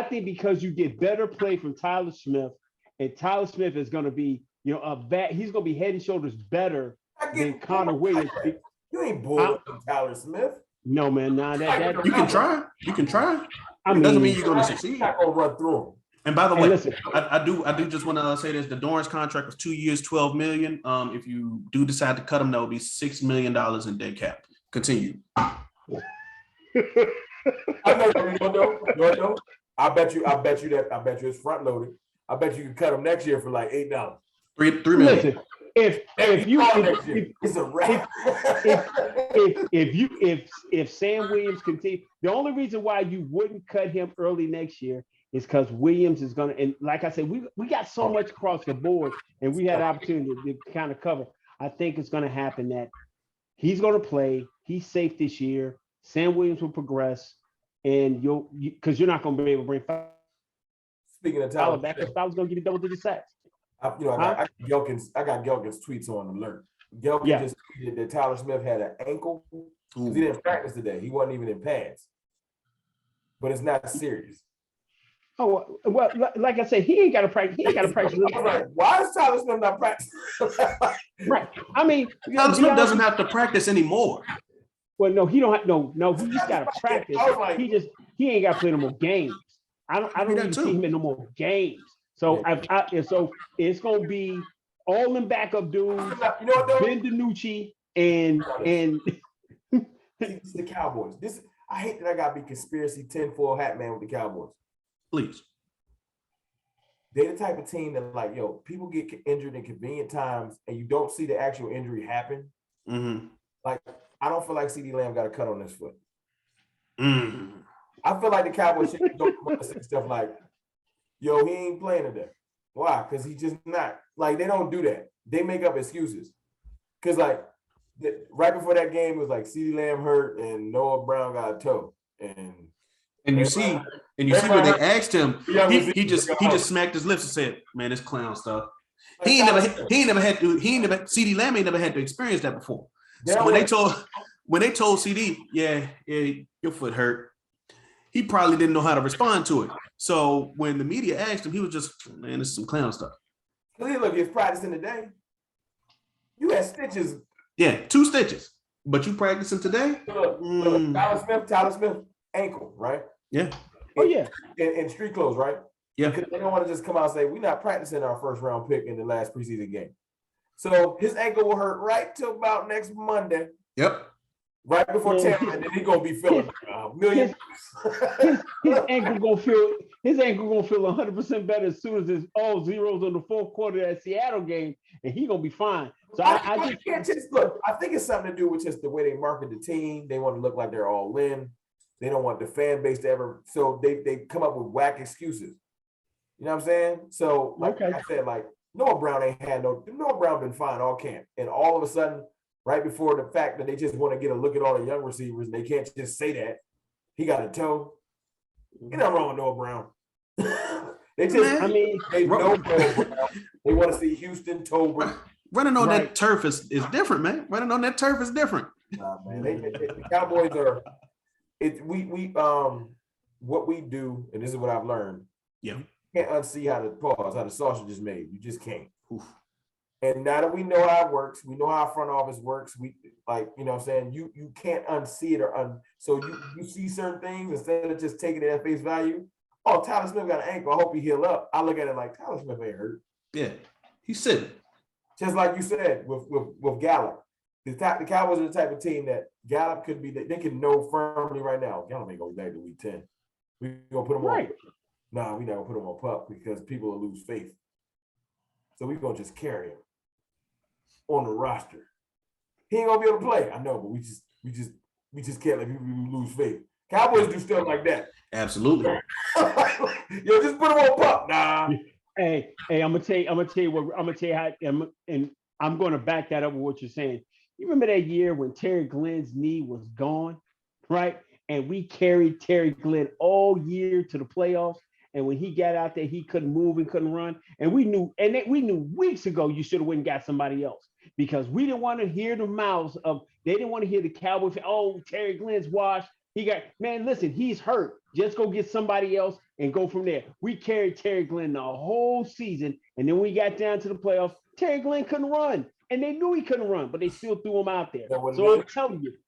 think because you get better play from Tyler Smith, and Tyler Smith is going to be, he's going to be head and shoulders better than Connor Williams. You ain't bullying Tyler Smith. No, man. That you can try. You can try. It doesn't mean you're going to succeed. You're not going to run through him. And by the way, listen, I do just want to say this: the Dorrance contract was 2 years, $12 million. If you do decide to cut him, that would be $6 million in dead cap. Continue. I know. I bet you it's front loaded. I bet you can cut him next year for like $8. $3 million. Listen, it's a wrap. If Sam Williams continue, the only reason why you wouldn't cut him early next year is because Williams is gonna, and like I said, we got so much across the board, and we had an opportunity to kind of cover. I think it's gonna happen that he's gonna play. He's safe this year. Sam Williams will progress, and because you're not gonna be able to bring Speaking of Fowler Tyler, back, because Fowler's gonna get a double-digit sacks. I got Gelkin's tweets on alert. Gelkin just tweeted that Tyler Smith had an ankle because he didn't practice today. He wasn't even in pads, but it's not serious. Oh well, like I said, he ain't got to practice. He ain't got to practice. Right. Why is Tyler Smith not practicing? Right. I mean, Tyler Smith doesn't have to practice anymore. Well, no, he don't have no. He just got to practice. He ain't got to play no more games. I don't need to see him in no more games. So so it's gonna be all them backup dudes. You know what though? Ben DiNucci and it's the Cowboys. I hate that I gotta be conspiracy tinfoil hat man with the Cowboys. Please. They're the type of team that, like, yo, people get injured in convenient times and you don't see the actual injury happen. Mm-hmm. Like, I don't feel like CeeDee Lamb got a cut on his foot. Mm-hmm. I feel like the Cowboys don't want to say stuff like, yo, he ain't playing today. Why? Because he's just not. Like, they don't do that. They make up excuses. Because, like, right before that game, it was like CeeDee Lamb hurt and Noah Brown got a toe. And you see when they asked him, he just smacked his lips and said, "Man, this clown stuff." CeeDee Lamb ain't never had to experience that before. So when they told CD, yeah, your foot hurt, he probably didn't know how to respond to it. So when the media asked him, he was just, man, this is some clown stuff. Look, he's practicing today. You had stitches. Yeah, 2 stitches. But you practicing today? Look, Tyler Smith, ankle, right? Yeah. In street clothes, right? Yeah. Because they don't want to just come out and say, we're not practicing our first round pick in the last preseason game. So his ankle will hurt right till about next Monday. Yep. Right before 10, and then he's gonna be feeling a million. His ankle gonna feel 100% better as soon as it's all zeros on the fourth quarter of that Seattle game, and he's gonna be fine. So I can't just look. I think it's something to do with just the way they market the team. They want to look like they're all in. They don't want the fan base to ever. So they come up with whack excuses. You know what I'm saying? So like I said, like Noah Brown Noah Brown been fine all camp, and all of a sudden, right before the fact that they just want to get a look at all the young receivers, and they can't just say that he got a toe. You know wrong with Noah Brown. They know Noah Brown. They want to see Houston Tober. Running on that turf is different, man. Running on that turf is different. Nah, man. The Cowboys are. What we do, and this is what I've learned. Yeah. You can't unsee how the sausage is made. You just can't. Oof. And now that we know how it works, we know how our front office works. We you know what I'm saying? You can't unsee it so you see certain things instead of just taking it at face value. Oh, Tyler Smith got an ankle. I hope he heal up. I look at it like Tyler Smith ain't hurt. Yeah, he's sitting. Just like you said with Gallup. The Cowboys are the type of team that Gallup could be. They can know firmly right now. Gallup ain't going back to week 10. We gonna put him on. Nah, we not gonna put him on pup because people will lose faith. So we gonna just carry him on the roster. He ain't gonna be able to play. I know, but we just can't let people lose faith. Cowboys do stuff like that. Absolutely. Yo, just put him on pup. Nah. Hey, I'm gonna tell you how, and I'm gonna back that up with what you're saying. You remember that year when Terry Glenn's knee was gone, right? And we carried Terry Glenn all year to the playoffs. And when he got out there, he couldn't move and couldn't run. And we knew weeks ago you should have went and got somebody else because we didn't want to hear the mouths of. They didn't want to hear the Cowboys. Oh, Terry Glenn's washed. Listen, he's hurt. Just go get somebody else and go from there. We carried Terry Glenn the whole season, and then we got down to the playoffs. Terry Glenn couldn't run, and they knew he couldn't run, but they still threw him out there. So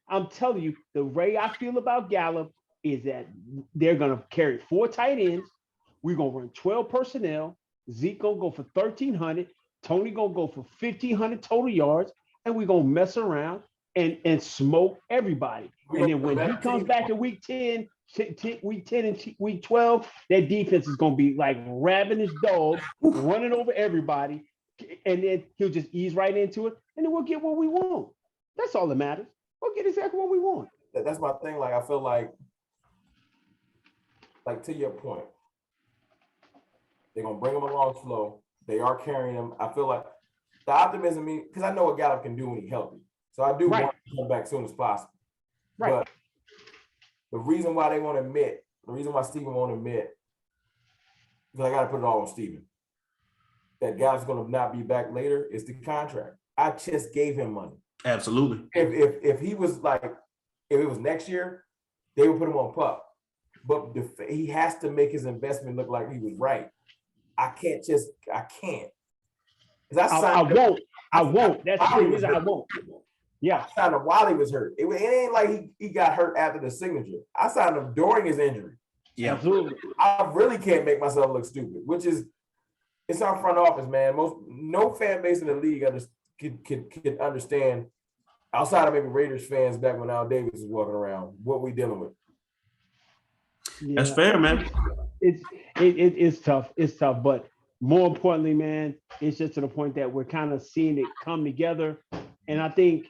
I'm telling you, the way I feel about Gallup is that they're gonna carry 4 tight ends. We're gonna run 12 personnel. Zeke gonna go for 1,300. Tony gonna go for 1,500 total yards, and we're gonna mess around and smoke everybody. And then when he comes back in week 10 and week 12, that defense is gonna be like ravenous dogs running over everybody, and then he'll just ease right into it, and then we'll get what we want. That's all that matters. We'll get exactly what we want. That's my thing. Like I feel like to your point. They're gonna bring him along slow. They are carrying him. I feel like the optimism, because I know what Gallup can do when he's healthy. So I do want him to come back as soon as possible. Right. But the reason why they won't admit, the reason why Steven won't admit, because I got to put it all on Steven, that Gallup's going to not be back later is the contract. I just gave him money. Absolutely. If he was like, if it was next year, they would put him on PUP. But he has to make his investment look like he was right. I can't. I won't. That's the reason I won't. Yeah. I signed him while he was hurt. It ain't like he got hurt after the signature. I signed him during his injury. Yeah. Absolutely. I really can't make myself look stupid, which is, it's our front office, man. No fan base in the league can understand, outside of maybe Raiders fans back when Al Davis was walking around, what we dealing with. Yeah. That's fair, man. It's tough. It's tough, but more importantly, man, it's just to the point that we're kind of seeing it come together. And I think,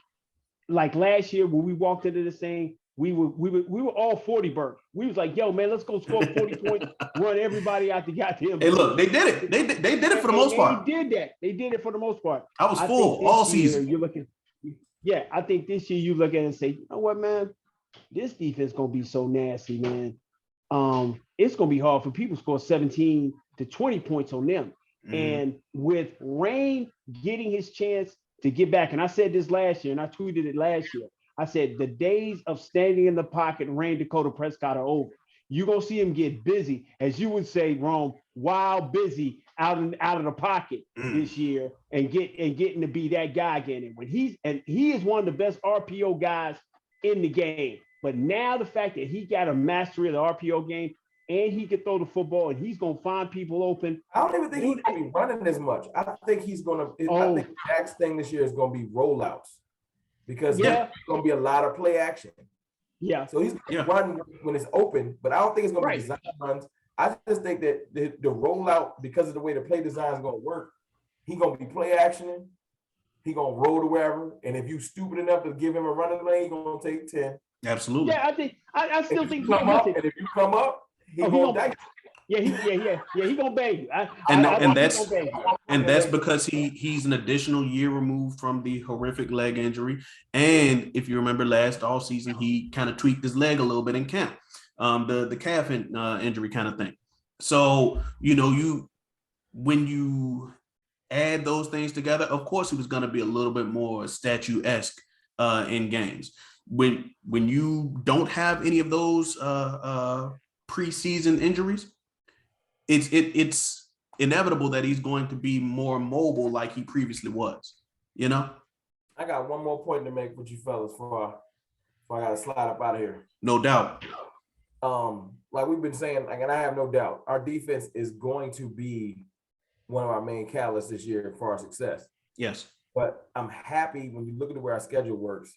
like last year when we walked into this thing, we were all 40 burnt. We was like, yo, man, let's go score 40 points, run everybody out the goddamn. Hey, look, they did it. They did it for the most part. They did that. They did it for the most part. I was full all season. You're looking, yeah, I think this year you look at it and say, you know what, man, this defense gonna be so nasty, man. It's gonna be hard for people to score 17 to 20 points on them. Mm-hmm. And with Rain getting his chance to get back, and I said this last year, and I tweeted it last year. I said the days of standing in the pocket and Rain Dakota Prescott are over. You're gonna see him get busy, as you would say, Rome, wild busy out of the pocket this year, and getting to be that guy again. And he is one of the best RPO guys in the game. But now the fact that he got a mastery of the RPO game, and he can throw the football, and he's gonna find people open. I don't even think he's gonna be running as much. I think he's gonna. I think the next thing this year is gonna be rollouts, because there's gonna be a lot of play action. Yeah. So he's gonna run when it's open, but I don't think it's gonna be design runs. I just think that the rollout, because of the way the play design is gonna work, he's gonna be play actioning. He gonna roll to wherever, and if you stupid enough to give him a running lane, he's gonna take 10. Absolutely. Yeah, I still think and if you come up. He gonna he gonna bang you. And that's because he's an additional year removed from the horrific leg injury. And if you remember last offseason, he kind of tweaked his leg a little bit in camp, the calf injury kind of thing. So when you add those things together, of course he was going to be a little bit more statuesque in games. When you don't have any of those preseason injuries, it's inevitable that he's going to be more mobile like he previously was. I got one more point to make with you fellas before I gotta slide up out of here. No doubt. Like we've been saying, and I have no doubt, our defense is going to be one of our main catalysts this year for our success. Yes. But I'm happy when you look at the way our schedule works.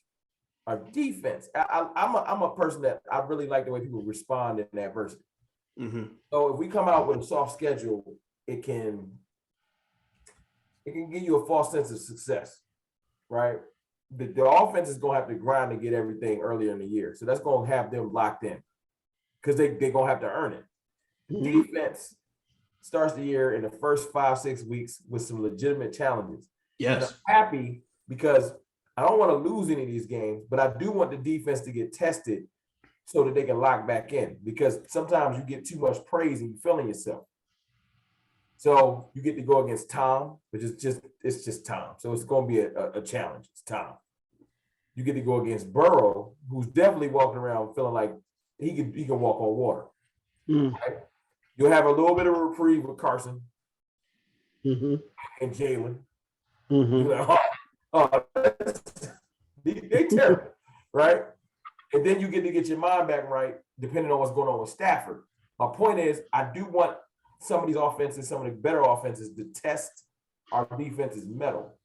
Our defense, I'm a person that I really like the way people respond in adversity. Mm-hmm. So if we come out with a soft schedule, it can give you a false sense of success, right? The offense is gonna have to grind to get everything earlier in the year, so that's gonna have them locked in because they're gonna have to earn it. Mm-hmm. Defense starts the year in the first 5-6 weeks with some legitimate challenges. Yes, and I'm happy because I don't want to lose any of these games, but I do want the defense to get tested so that they can lock back in, because sometimes you get too much praise and you're feeling yourself. So you get to go against Tom, which is just Tom. So it's going to be a challenge. It's Tom. You get to go against Burrow, who's definitely walking around feeling like he can walk on water. Right? You'll have a little bit of a reprieve with Carson and Jalen. They terrible, right? And then you get to get your mind back right, depending on what's going on with Stafford. My point is, I do want some of these offenses, some of the better offenses, to test our defense's mettle,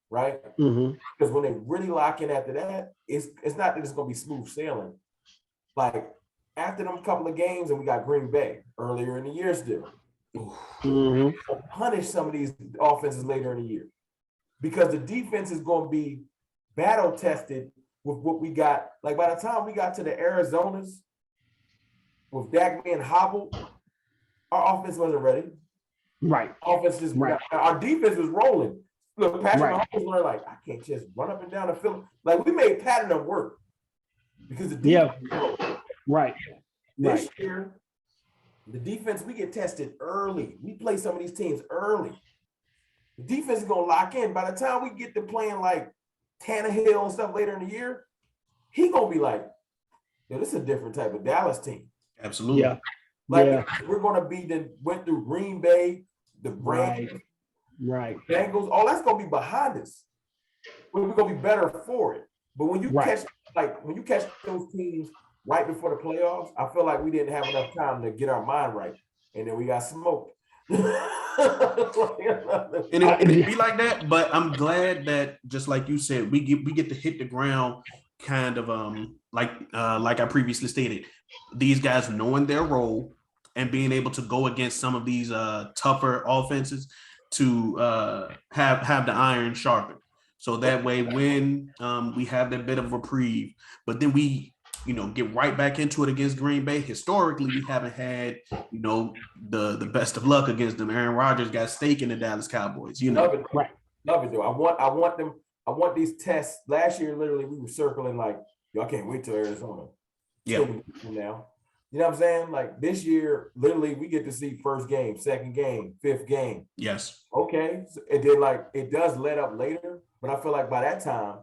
right? Because when they really lock in after that, it's not that it's going to be smooth sailing. Like after them couple of games, and we got Green Bay earlier in the year still. We'll punish some of these offenses later in the year, because the defense is going to be battle tested with what we got. Like by the time we got to the Arizonas with Dak being hobbled, our offense wasn't ready. Right. Offense is Right. our defense was rolling. Look, Patrick Right. Mahomes learned like I can't just run up and down the field. Like we made pattern work because the Yeah. defense rolled. Right. This Right. year, the defense we get tested early. We play some of these teams early. The defense is gonna lock in. By the time we get to playing like Tannehill and stuff later in the year, he gonna be like, yo, this is a different type of Dallas team. Absolutely. Yeah. Like Yeah. we're gonna be went through Green Bay, the Rams, Right. Bengals. All that's gonna be behind us. We're gonna be better for it. But when you Right. catch those teams right before the playoffs, I feel like we didn't have enough time to get our mind right, and then we got smoked. And it be like that, but I'm glad that just like you said, we get to hit the ground kind of like I previously stated, these guys knowing their role and being able to go against some of these tougher offenses to have the iron sharpened. So that way when we have that bit of reprieve, but then we get right back into it against Green Bay. Historically, we haven't had, the best of luck against them. Aaron Rodgers got steak in the Dallas Cowboys, Love it. Right. Love it though. I want them. I want these tests. Last year, literally, we were circling like, y'all can't wait till Arizona. Yeah. Now, you know what I'm saying? Like this year, literally, we get to see first game, second game, fifth game. Yes. Okay. So it did it does let up later, but I feel like by that time,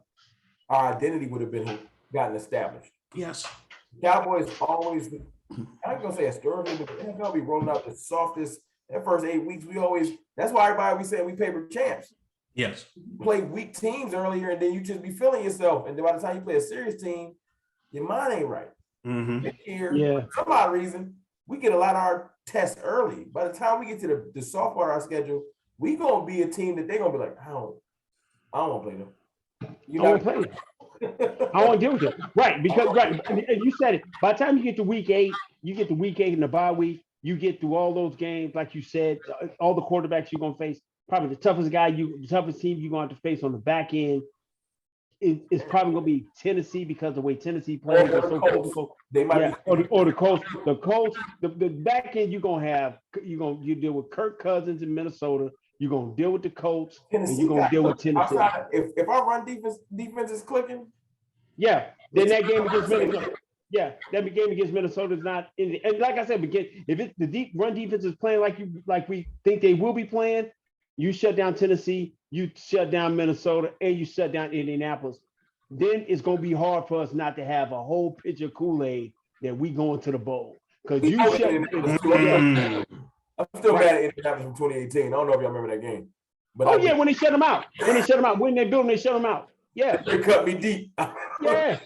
our identity would have gotten established. Yes. Cowboys always, I'm not gonna say historically, but the NFL be rolling out the softest. That first 8 weeks, that's why everybody be saying we paper champs. Yes. You play weak teams earlier, and then you just be feeling yourself. And then by the time you play a serious team, your mind ain't right. Mm-hmm. Here, for some odd reason, we get a lot of our tests early. By the time we get to the soft part of our schedule, we gonna be a team that they're gonna be like, I don't want to play them. I want to play them. I want to deal with it. Right, because and you said it. By the time you get to week 8, in the bye week, you get through all those games, like you said, all the quarterbacks you're gonna face. Probably the toughest team you're going to face on the back end is probably going to be Tennessee because the way Tennessee plays is so physical. They might be or the Colts. The Colts, the back end you're gonna deal with Kirk Cousins in Minnesota. You're gonna deal with the Colts, and you're gonna deal with Tennessee. If our run defense is clicking, then that game against Minnesota. Yeah, that game against Minnesota is not in. And like I said, if the deep run defense is playing like we think they will be playing, you shut down Tennessee, you shut down Minnesota, and you shut down Indianapolis. Then it's gonna be hard for us not to have a whole pitch of Kool-Aid that we going to the bowl because you shut. I'm still mad at Indianapolis from 2018. I don't know if y'all remember that game. But when they shut them out. When they build them, they shut them out. Yeah. They cut me deep. Yeah.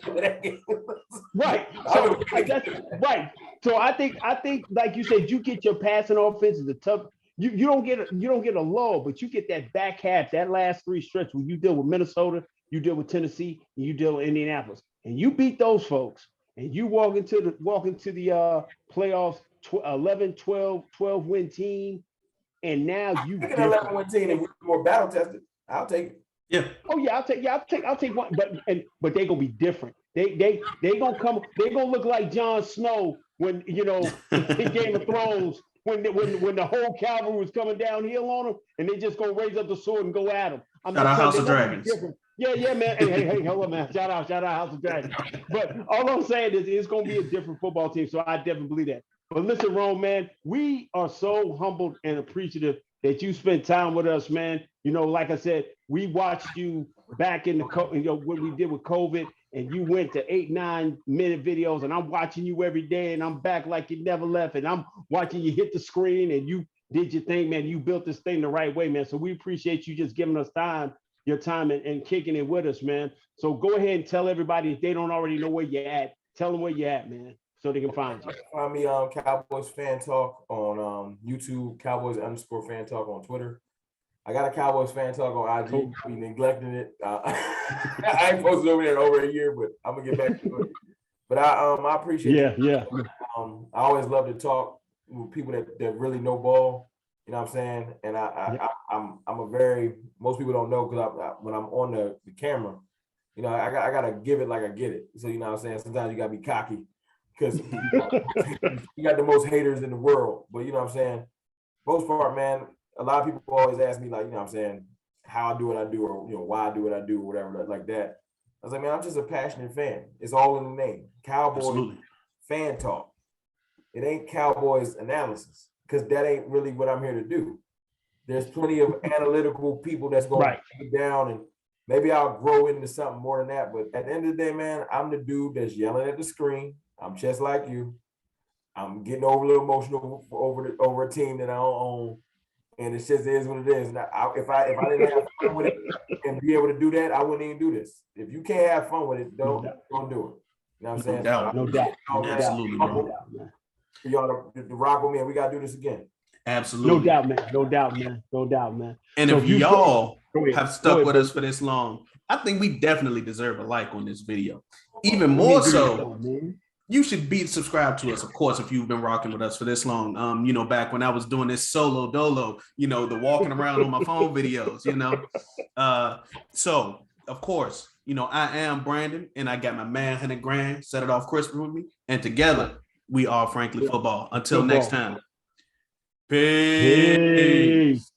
Right. So that's right. So I think like you said, you get your passing offense is a tough. You don't get a lull, but you get that back half, that last 3 stretch where you deal with Minnesota, you deal with Tennessee, and you deal with Indianapolis, and you beat those folks, and you walk into the playoffs 11, 12 win team, and now you get an 11 win team and we're more battle tested. I'll take it. Yeah. Oh yeah, I'll take one, but they gonna be different. They gonna come. They gonna look like Jon Snow when in Game of Thrones when the whole cavalry was coming downhill on them, and they just gonna raise up the sword and go at them. Shout out House of Dragons. Yeah, man. Hey, hold on, man. Shout out House of Dragons. But all I'm saying is it's gonna be a different football team. So I definitely believe that. But listen, Rome, man, we are so humbled and appreciative that you spent time with us, man. Like I said, we watched you back in what we did with COVID, and you went to 8-9 minute videos, and I'm watching you every day, and I'm back like you never left, and I'm watching you hit the screen, and you did your thing, man. You built this thing the right way, man. So we appreciate you just giving us your time and kicking it with us, man. So go ahead and tell everybody if they don't already know where you're at, tell them where you're at, man, so they can find you. Find me on Cowboys Fan Talk on YouTube, Cowboys_Fan Talk on Twitter. I got a Cowboys Fan Talk on IG. Cool. We neglecting it. I ain't posted over there in over a year, but I'm gonna get back to it. But I appreciate it. Yeah. I always love to talk with people that really know ball. You know what I'm saying? And I'm a very, most people don't know because when I'm on the camera, I gotta give it like I get it. So you know what I'm saying? Sometimes you gotta be cocky because you got the most haters in the world. But you know what I'm saying? Most part, man, a lot of people always ask me, like, you know what I'm saying, how I do what I do, or, you know, why I do what I do, or whatever, like that. I was like, man, I'm just a passionate fan. It's all in the name. Cowboys Absolutely. fan talk. It ain't Cowboys analysis, because that ain't really what I'm here to do. There's plenty of analytical people that's going to break it down, and maybe I'll grow into something more than that. But at the end of the day, man, I'm the dude that's yelling at the screen. I'm just like you. I'm getting over a little emotional over a team that I don't own. And it just is what it is. Now, if I didn't have fun with it and be able to do that, I wouldn't even do this. If you can't have fun with it, don't do it. You know what I'm saying? No doubt. Absolutely, bro. For y'all to rock with me, and we gotta do this again. Absolutely. No doubt, man. No doubt, man. No doubt, man. And So if y'all have stuck ahead, with us for this long, I think we definitely deserve a like on this video. Even more so, you should be subscribed to us, of course, if you've been rocking with us for this long. You know, back when I was doing this solo dolo, you know, the walking around on my phone videos, you know. So, of course, you know, I am Brandon, and I got my man 100 Grand, set it off crispy with me, and together we are Frankly Football. Until next time. Peace.